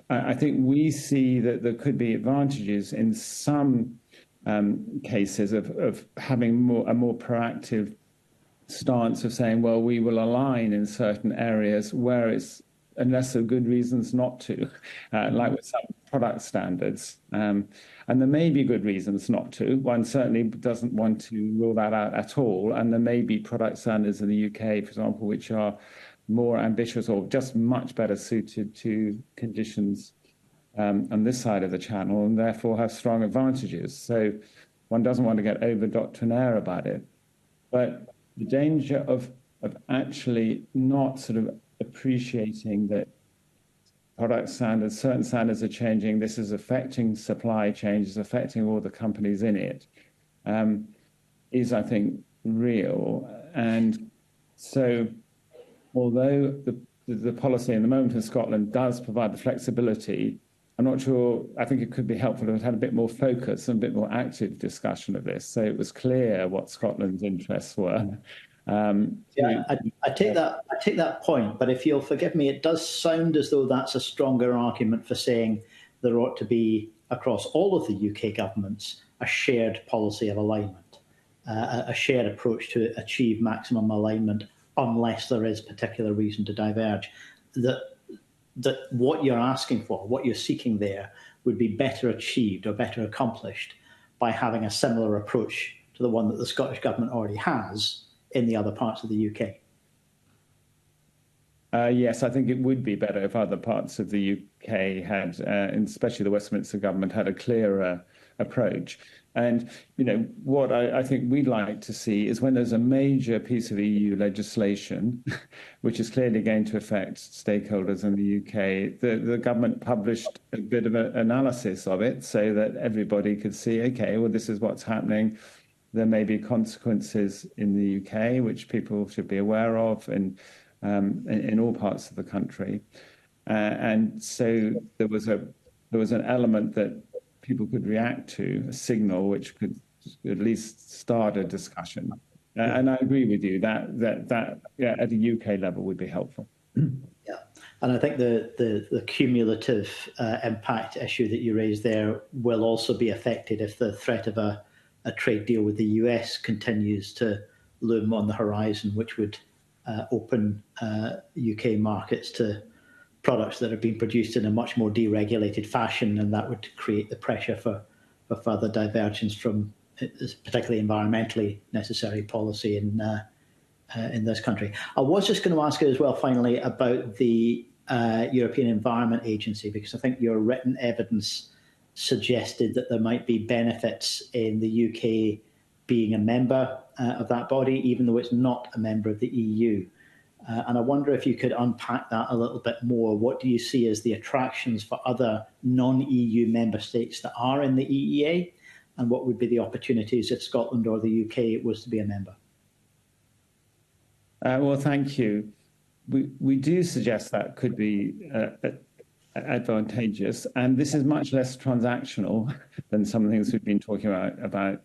[SPEAKER 4] I think we see that there could be advantages in some cases of having a more proactive stance of saying, well, we will align in certain areas where it's, unless there are good reasons not to, like with some product standards. And there may be good reasons not to. One certainly doesn't want to rule that out at all. And there may be product standards in the UK, for example, which are more ambitious or just much better suited to conditions on this side of the channel, and therefore have strong advantages. So one doesn't want to get over doctrinaire about it. But the danger of actually not sort of appreciating that product standards, certain standards are changing, this is affecting supply chains, affecting all the companies in it, is, I think, real. And so although the policy in the moment in Scotland does provide the flexibility, I'm not sure, I think it could be helpful if it had a bit more focus and a bit more active discussion of this, so it was clear what Scotland's interests were.
[SPEAKER 8] I take that point, but if you'll forgive me, it does sound as though that's a stronger argument for saying there ought to be, across all of the UK governments, a shared policy of alignment, a shared approach to achieve maximum alignment, unless there is particular reason to diverge. That what you're asking for, what you're seeking there, would be better achieved or better accomplished by having a similar approach to the one that the Scottish Government already has in the other parts of the UK.
[SPEAKER 4] Yes, I think it would be better if other parts of the UK had, and especially the Westminster Government, had a clearer approach. And, you know, what I think we'd like to see is when there's a major piece of EU legislation, which is clearly going to affect stakeholders in the UK, the government published a bit of an analysis of it so that everybody could see, okay, well, this is what's happening. There may be consequences in the UK, which people should be aware of, and in all parts of the country. And so there was an element that people could react to, a signal which could at least start a discussion. And I agree with you that at a UK level would be helpful.
[SPEAKER 8] Yeah, and I think the cumulative impact issue that you raised there will also be affected if the threat of a trade deal with the US continues to loom on the horizon, which would open UK markets to products that are being produced in a much more deregulated fashion, and that would create the pressure for further divergence from particularly environmentally necessary policy in this country. I was just going to ask you as well, finally, about the European Environment Agency, because I think your written evidence suggested that there might be benefits in the UK being a member of that body, even though it's not a member of the EU. And I wonder if you could unpack that a little bit more. What do you see as the attractions for other non-EU member states that are in the EEA? And what would be the opportunities if Scotland or the UK was to be a member?
[SPEAKER 4] Well, thank you. We do suggest that could be advantageous. And this is much less transactional than some of the things we've been talking about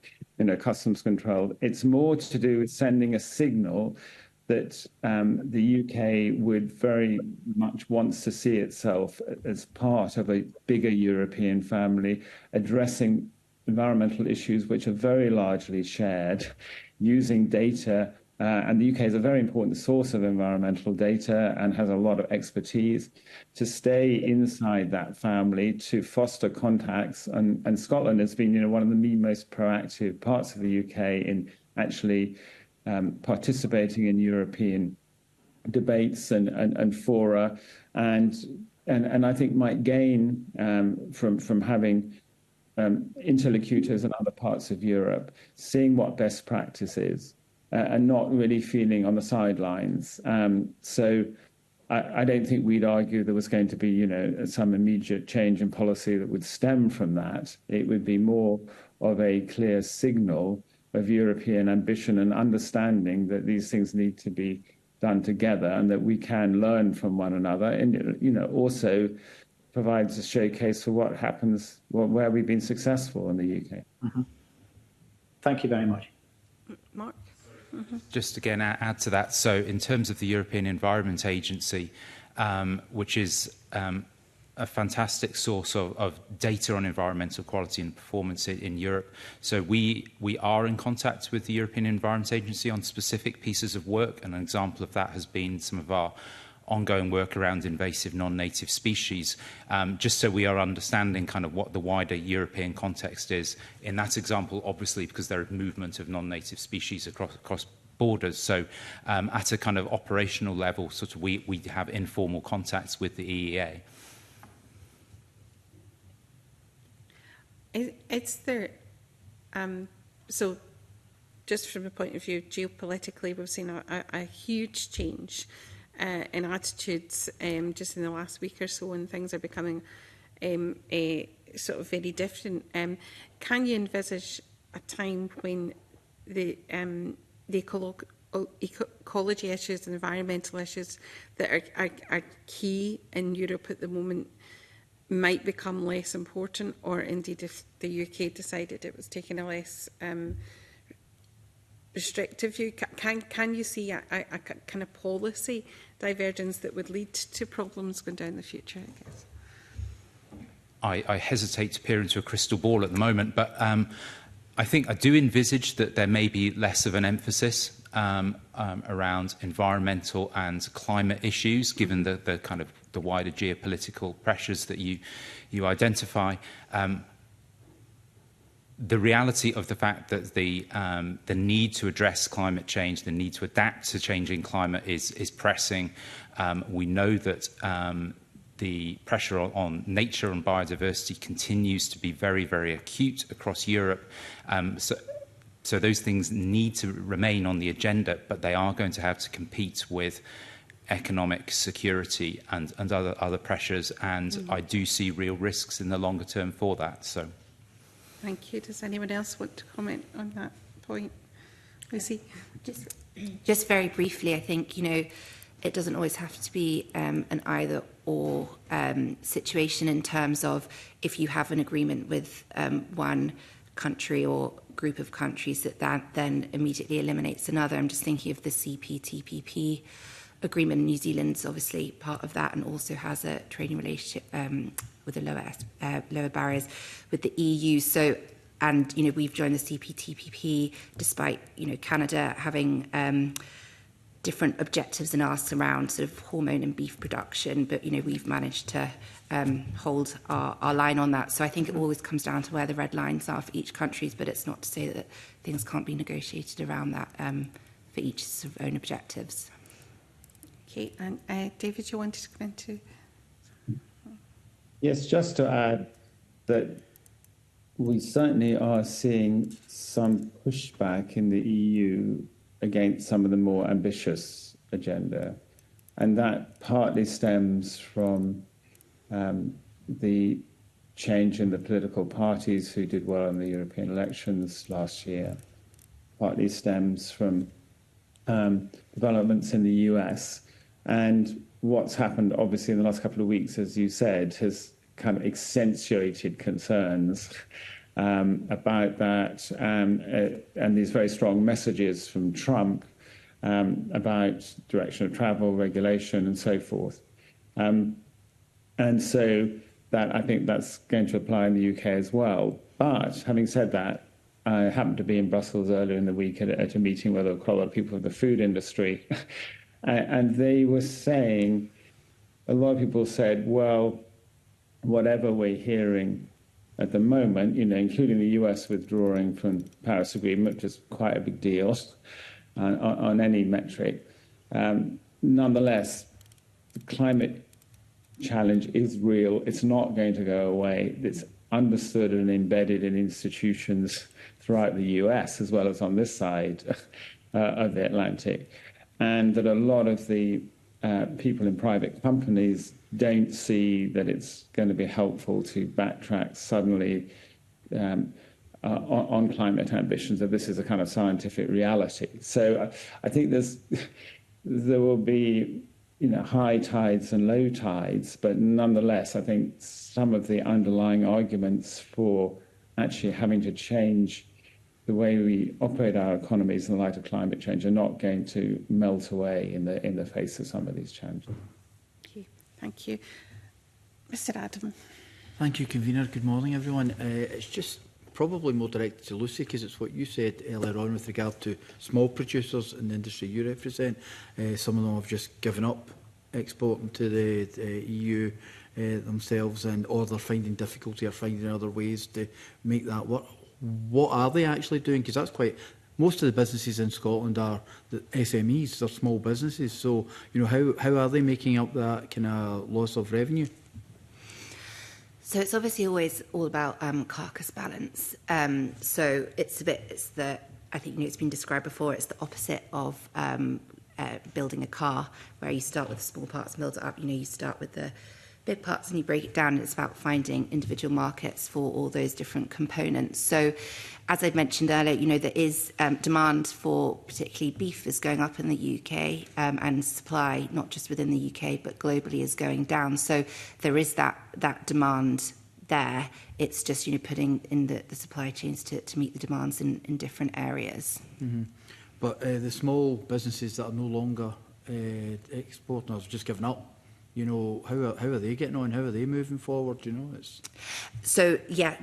[SPEAKER 4] customs control. It's more to do with sending a signal that the UK would very much wants to see itself as part of a bigger European family, addressing environmental issues which are very largely shared, using data. And the UK is a very important source of environmental data and has a lot of expertise to stay inside that family, to foster contacts. And Scotland has been one of the most proactive parts of the UK in actually participating in European debates and fora, and I think might gain from having interlocutors in other parts of Europe, seeing what best practice is, and not really feeling on the sidelines. So I don't think we'd argue there was going to be some immediate change in policy that would stem from that. It would be more of a clear signal of European ambition and understanding that these things need to be done together, and that we can learn from one another, and also provides a showcase for what happens, where we've been successful in the UK.
[SPEAKER 8] Mm-hmm. Thank you very much.
[SPEAKER 1] Mark? Mm-hmm.
[SPEAKER 3] Just again add to that. So in terms of the European Environment Agency, which is a fantastic source of data on environmental quality and performance in Europe. So we are in contact with the European Environment Agency on specific pieces of work, and an example of that has been some of our ongoing work around invasive non-native species, just so we are understanding kind of what the wider European context is. In that example, obviously, because there is movement of non-native species across borders. So at a kind of operational level, sort of we have informal contacts with the EEA.
[SPEAKER 1] Is there, so just from the point of view geopolitically, we've seen a huge change in attitudes just in the last week or so, and things are becoming a sort of very different. Can you envisage a time when the ecology issues and environmental issues that are key in Europe at the moment might become less important, or indeed if the UK decided it was taking a less restrictive view? Can you see a kind of policy divergence that would lead to problems going down the future, I guess?
[SPEAKER 3] I hesitate to peer into a crystal ball at the moment, but I think I do envisage that there may be less of an emphasis around environmental and climate issues, given the kind of the wider geopolitical pressures that you identify. The reality of the fact that the need to address climate change, the need to adapt to changing climate is pressing. We know that the pressure on nature and biodiversity continues to be very, very acute across Europe. So those things need to remain on the agenda, but they are going to have to compete with economic security and other pressures, and I do see real risks in the longer term for that. So,
[SPEAKER 1] thank you. Does anyone else want to comment on that point? Lucy?
[SPEAKER 2] Just very briefly, I think, it doesn't always have to be an either or situation in terms of if you have an agreement with one country or group of countries that then immediately eliminates another. I'm just thinking of the CPTPP agreement. New Zealand's obviously part of that and also has a trading relationship with the lower barriers with the EU. So, and we've joined the CPTPP despite Canada having different objectives and asks around sort of hormone and beef production, but we've managed to hold our line on that. So I think it always comes down to where the red lines are for each country, but it's not to say that things can't be negotiated around that for each sort of own objectives.
[SPEAKER 1] Okay, and David, you wanted to come into?
[SPEAKER 4] Yes, just to add that we certainly are seeing some pushback in the EU against some of the more ambitious agenda. And that partly stems from the change in the political parties who did well in the European elections last year. Partly stems from developments in the US. And what's happened, obviously, in the last couple of weeks, as you said, has kind of accentuated concerns about that, and these very strong messages from Trump about direction of travel, regulation, and so forth. And so that I think that's going to apply in the UK as well. But having said that, I happened to be in Brussels earlier in the week at a meeting where there were quite a lot of people from the food industry, and they were saying, a lot of people said, well, whatever we're hearing at the moment, including the US withdrawing from the Paris Agreement, which is quite a big deal on any metric. Nonetheless, the climate challenge is real. It's not going to go away. It's understood and embedded in institutions throughout the US, as well as on this side of the Atlantic. And that a lot of the people in private companies don't see that it's going to be helpful to backtrack suddenly on climate ambitions, that this is a kind of scientific reality. So I think there's there will be, high tides and low tides, but nonetheless, I think some of the underlying arguments for actually having to change the way we operate our economies in the light of climate change are not going to melt away in the face of some of these challenges.
[SPEAKER 1] Okay, thank you. Mr Adam.
[SPEAKER 9] Thank you, Convener. Good morning, everyone. It's just probably more directed to Lucy, because it's what you said earlier on with regard to small producers in the industry you represent. Some of them have just given up exporting to the EU themselves, or they're finding difficulty or finding other ways to make that work. What are they actually doing? Because that's quite... Most of the businesses in Scotland are the SMEs, they're small businesses. So, how are they making up that kind of loss of revenue?
[SPEAKER 2] So it's obviously always all about carcass balance. So it's I think it's been described before, it's the opposite of building a car, where you start with the small parts and build it up. You start with the big parts and you break it down, and it's about finding individual markets for all those different components. So as I mentioned earlier, there is demand for particularly beef is going up in the UK, and supply, not just within the UK, but globally, is going down. So there is that demand there. It's just, putting in the supply chains to meet the demands in different areas.
[SPEAKER 9] Mm-hmm. But the small businesses that are no longer exporting, have just given up. How are they getting on? How are they moving forward?
[SPEAKER 2] So yeah,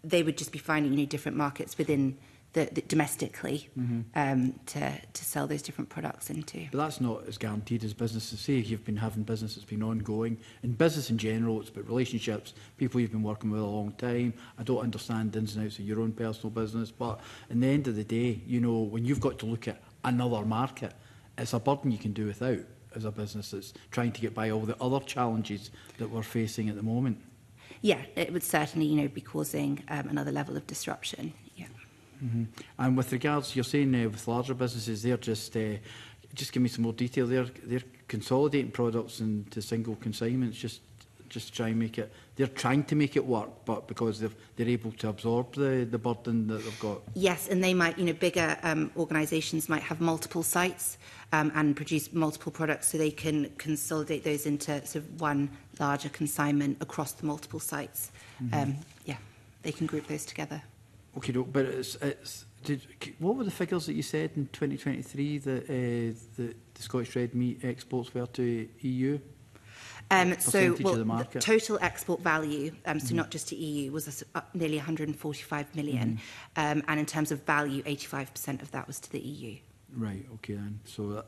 [SPEAKER 2] they would just be finding different markets within the domestically, to sell those different products into.
[SPEAKER 9] But that's not as guaranteed as businesses. Say you've been having business that's been ongoing. In business in general, it's about relationships, people you've been working with a long time. I don't understand the ins and outs of your own personal business, but in the end of the day, when you've got to look at another market, it's a burden you can do without as a business that's trying to get by all the other challenges that we're facing at the moment.
[SPEAKER 2] Yeah, it would certainly, be causing another level of disruption. Yeah.
[SPEAKER 9] Mm-hmm. And with regards, you're saying with larger businesses, they're just give me some more detail. They're consolidating products into single consignments, just try and make it. They're trying to make it work, but because they're able to absorb the burden that they've got.
[SPEAKER 2] Yes, and they might, bigger organisations might have multiple sites and produce multiple products, so they can consolidate those into sort of one larger consignment across the multiple sites.
[SPEAKER 9] Mm-hmm.
[SPEAKER 2] They can group those together.
[SPEAKER 9] Okay, but what were the figures that you said in 2023 that the Scottish red meat exports were to EU?
[SPEAKER 2] The total export value, so not just to EU, was nearly 145 million. And in terms of value, 85% of that was to the EU.
[SPEAKER 9] Right, okay then. So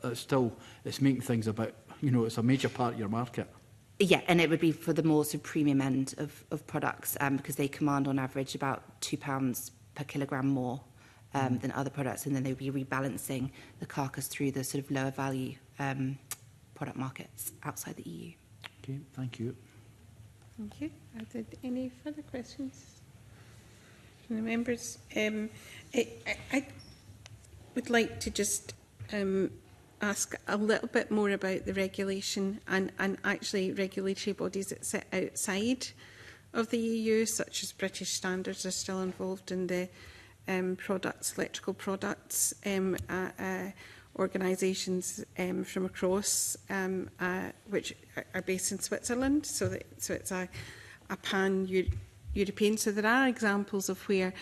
[SPEAKER 9] it's making things about, it's a major part of your market.
[SPEAKER 2] Yeah, and it would be for the more sort of premium end of products, because they command on average about £2 per kilogram more than other products, and then they would be rebalancing the carcass through the sort of lower value product markets outside the EU.
[SPEAKER 9] Okay, thank you.
[SPEAKER 1] Thank you. Are there any further questions from the members? I would like to just ask a little bit more about the regulation and actually regulatory bodies that sit outside of the EU, such as British Standards, are still involved in the electrical products organisations from across, which are based in Switzerland. So it's a pan-European. So there are examples of where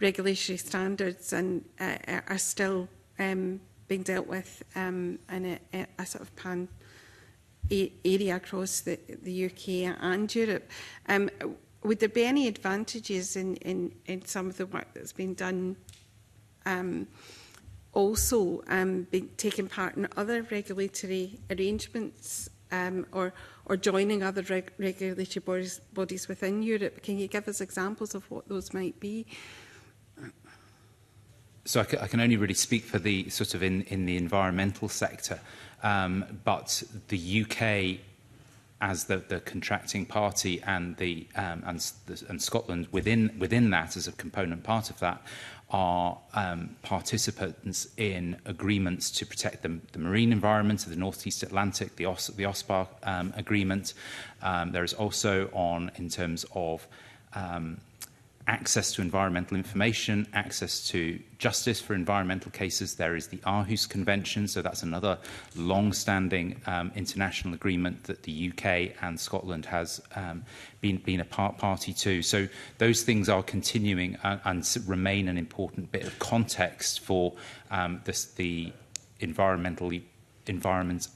[SPEAKER 1] regulatory standards are still being dealt with in a sort of pan area across the UK and Europe. Would there be any advantages in some of the work that's been done also taking part in other regulatory arrangements or joining other regulatory bodies within Europe? Can you give us examples of what those might be?
[SPEAKER 3] So I can only really speak for the sort of in the environmental sector, but the UK as the contracting party and and Scotland within that as a component part of that are participants in agreements to protect the marine environment of the North East Atlantic, the OSPAR agreement. There is also in terms of access to environmental information, access to justice for environmental cases. There is the Aarhus Convention, so that's another long-standing international agreement that the UK and Scotland has been a party to. So those things are continuing and remain an important bit of context for the environment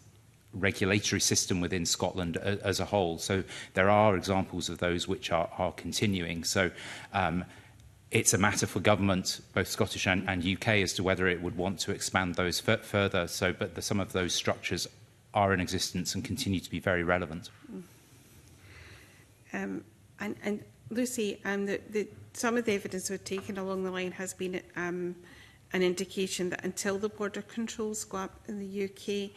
[SPEAKER 3] regulatory system within Scotland as a whole. So there are examples of those which are continuing. So it's a matter for government, both Scottish and UK, as to whether it would want to expand those further. So, but some of those structures are in existence and continue to be very relevant.
[SPEAKER 1] And Lucy, some of the evidence we've taken along the line has been an indication that until the border controls go up in the UK,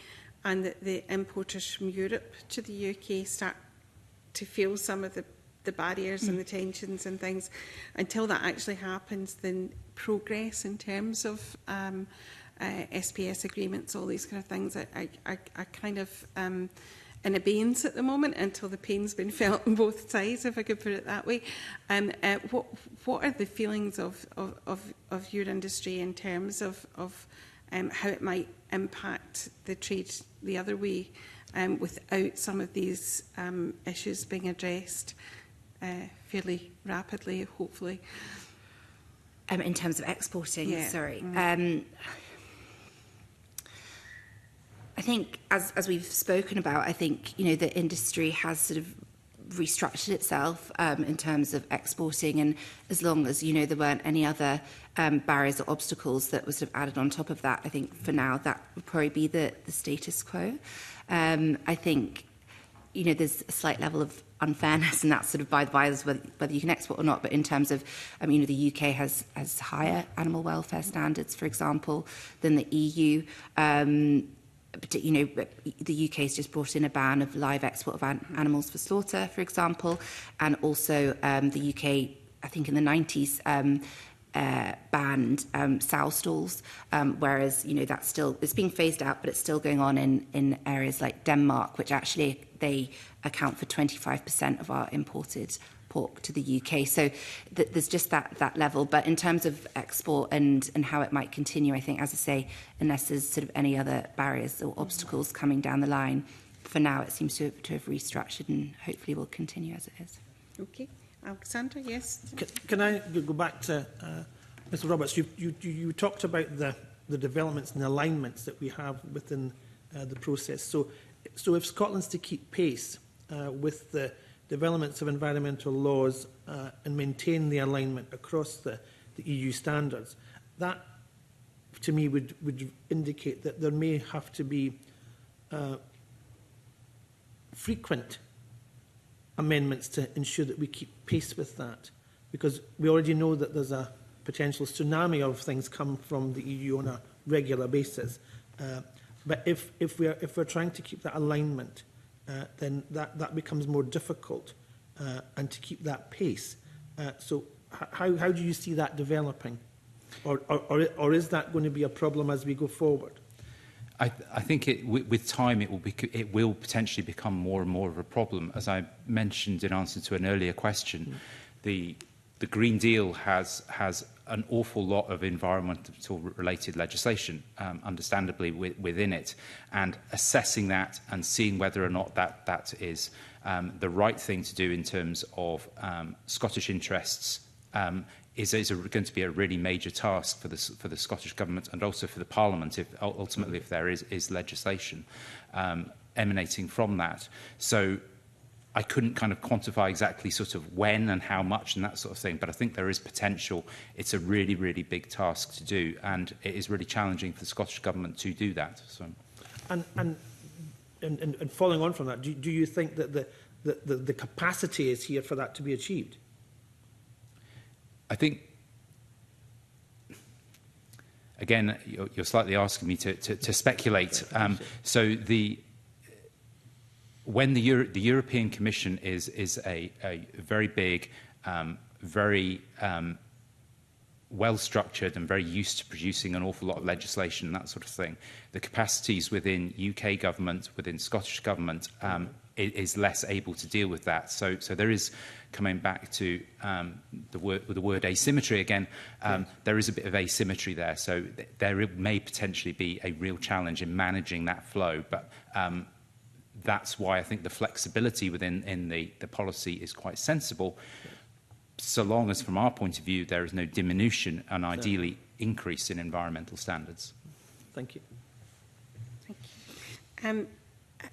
[SPEAKER 1] and that the importers from Europe to the UK start to feel some of the barriers and the tensions and things, until that actually happens, then progress in terms of SPS agreements, all these kind of things, are kind of in abeyance at the moment until the pain's been felt on both sides, if I could put it that way. What are the feelings of your industry in terms of how it might impact the trade the other way without some of these issues being addressed fairly rapidly, hopefully?
[SPEAKER 2] In terms of exporting,
[SPEAKER 1] yeah.
[SPEAKER 2] Sorry. I think, as we've spoken about, I think, the industry has sort of restructured itself in terms of exporting, and as long as there weren't any other barriers or obstacles that were sort of added on top of that, I think for now that would probably be the status quo. I think there's a slight level of unfairness, and that's sort of by the by, whether you can export or not. But in terms of the UK has higher animal welfare standards, for example, than the EU. But, the UK has just brought in a ban of live export of animals for slaughter, for example, and also the UK, I think in the 90s, banned sow stalls, whereas that's still, it's being phased out, but it's still going on in areas like Denmark, which actually they account for 25% of our imported pork to the UK. So there's just that level. But in terms of export and how it might continue, I think, as I say, unless there's sort of any other barriers or obstacles coming down the line, for now it seems to have restructured and hopefully will continue as it is.
[SPEAKER 1] Okay. Alexandra, yes?
[SPEAKER 5] Can I go back to Mr Roberts? You talked about the developments and alignments that we have within the process. So if Scotland's to keep pace with the developments of environmental laws and maintain the alignment across the EU standards, that to me would indicate that there may have to be frequent amendments to ensure that we keep pace with that, because we already know that there's a potential tsunami of things come from the EU on a regular basis. But if we're trying to keep that alignment, then that becomes more difficult, and to keep that pace. So how do you see that developing, or is that going to be a problem as we go forward?
[SPEAKER 3] I think with time it will potentially become more and more of a problem. As I mentioned in answer to an earlier question, the Green Deal has an awful lot of environmental related legislation, understandably, within it, and assessing that and seeing whether or not that is the right thing to do in terms of Scottish interests is going to be a really major task for the Scottish Government and also for the Parliament, ultimately if there is legislation emanating from that. So I couldn't kind of quantify exactly sort of when and how much and that sort of thing, but I think there is potential. It's a really, really big task to do, and it is really challenging for the Scottish Government to do that. So. And
[SPEAKER 5] following on from that, do you think that the capacity is here for that to be achieved?
[SPEAKER 3] I think, again, you're slightly asking me to speculate. So when the European Commission is a very big, very well-structured and very used to producing an awful lot of legislation and that sort of thing, the capacities within UK government, within Scottish government, is less able to deal with that. So there is, coming back to the word asymmetry again, there is a bit of asymmetry there. So there may potentially be a real challenge in managing that flow. But that's why I think the flexibility within the policy is quite sensible, so long as, from our point of view, there is no diminution and ideally increase in environmental standards.
[SPEAKER 5] Thank you.
[SPEAKER 1] Thank you.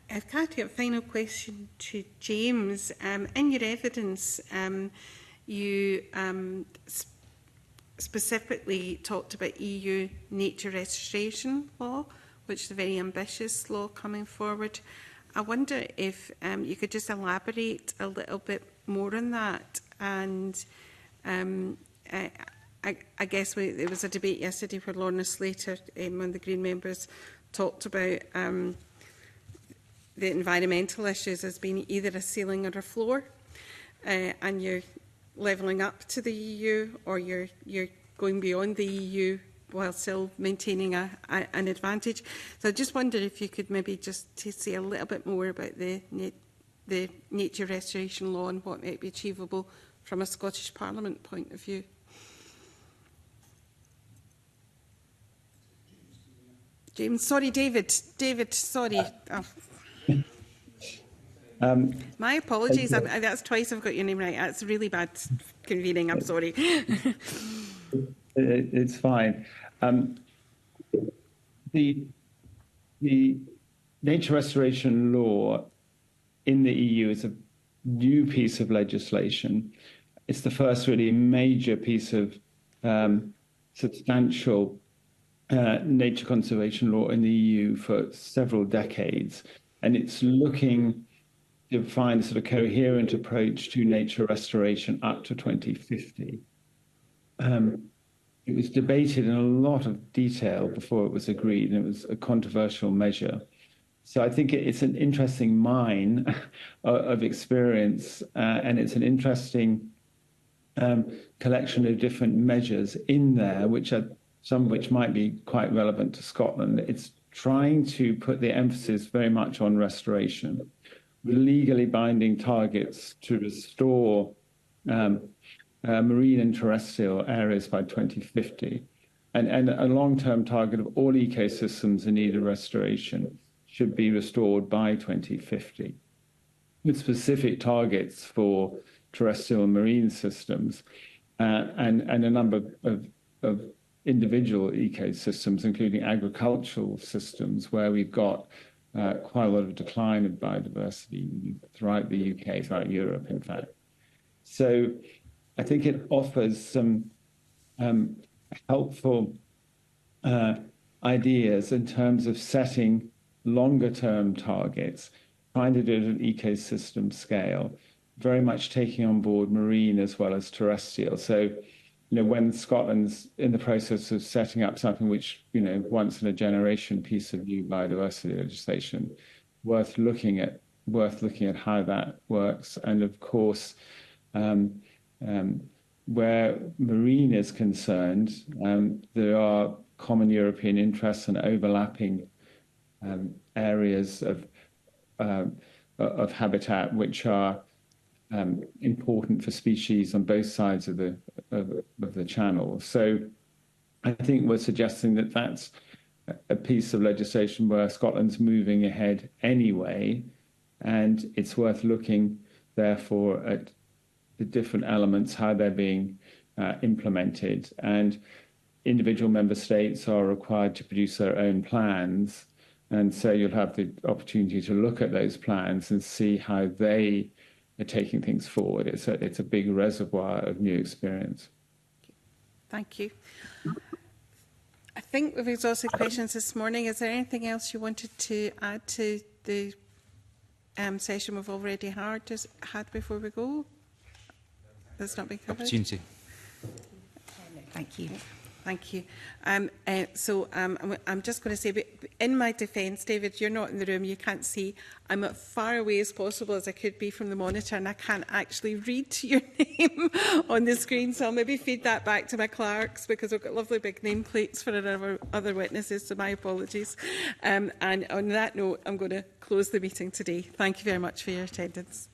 [SPEAKER 1] I've got a final question to James. In your evidence, you specifically talked about EU nature restoration law, which is a very ambitious law coming forward. I wonder if you could just elaborate a little bit more on that. And I guess there was a debate yesterday where Lorna Slater, one of the Green members, talked about the environmental issues as being either a ceiling or a floor, and you're levelling up to the EU, or you're going beyond the EU while still maintaining an advantage. So I just wondered if you could maybe just say a little bit more about the nature restoration law and what might be achievable from a Scottish Parliament point of view. James, sorry, David, sorry. Oh. My apologies. That's twice I've got your name right. That's really bad convening. I'm sorry.
[SPEAKER 4] It's fine. The nature restoration law in the EU is a new piece of legislation. It's the first really major piece of substantial nature conservation law in the EU for several decades, and it's looking to find a sort of coherent approach to nature restoration up to 2050. It was debated in a lot of detail before it was agreed, and it was a controversial measure. So I think it's an interesting mine of experience, and it's an interesting collection of different measures in there, which are some of which might be quite relevant to Scotland. It's trying to put the emphasis very much on restoration, with legally binding targets to restore marine and terrestrial areas by 2050, and a long-term target of all ecosystems in need of restoration should be restored by 2050, with specific targets for terrestrial and marine systems, and a number of individual ecosystems, including agricultural systems, where we've got quite a lot of decline of biodiversity throughout the UK, throughout Europe, in fact. So I think it offers some helpful ideas in terms of setting longer-term targets, trying to do it at an ecosystem scale, very much taking on board marine as well as terrestrial. So, when Scotland's in the process of setting up something which, once in a generation piece of new biodiversity legislation, worth looking at how that works. And of course, where marine is concerned, there are common European interests and overlapping areas of habitat which are important for species on both sides of the channel. So I think we're suggesting that that's a piece of legislation where Scotland's moving ahead anyway, and it's worth looking therefore at the different elements, how they're being implemented. And individual member states are required to produce their own plans, and so you'll have the opportunity to look at those plans and see how they are taking things forward. It's a big reservoir of new experience.
[SPEAKER 1] Thank you. I think we've exhausted questions this morning. Is there anything else you wanted to add to the session we've already had before we go? That's not been covered.
[SPEAKER 3] Opportunity.
[SPEAKER 2] Thank you.
[SPEAKER 1] Thank you. I'm just going to say, in my defence, David, you're not in the room, you can't see. I'm as far away as possible as I could be from the monitor, and I can't actually read your name on the screen, so I'll maybe feed that back to my clerks, because I've got lovely big nameplates for our other witnesses, so my apologies. And on that note, I'm going to close the meeting today. Thank you very much for your attendance.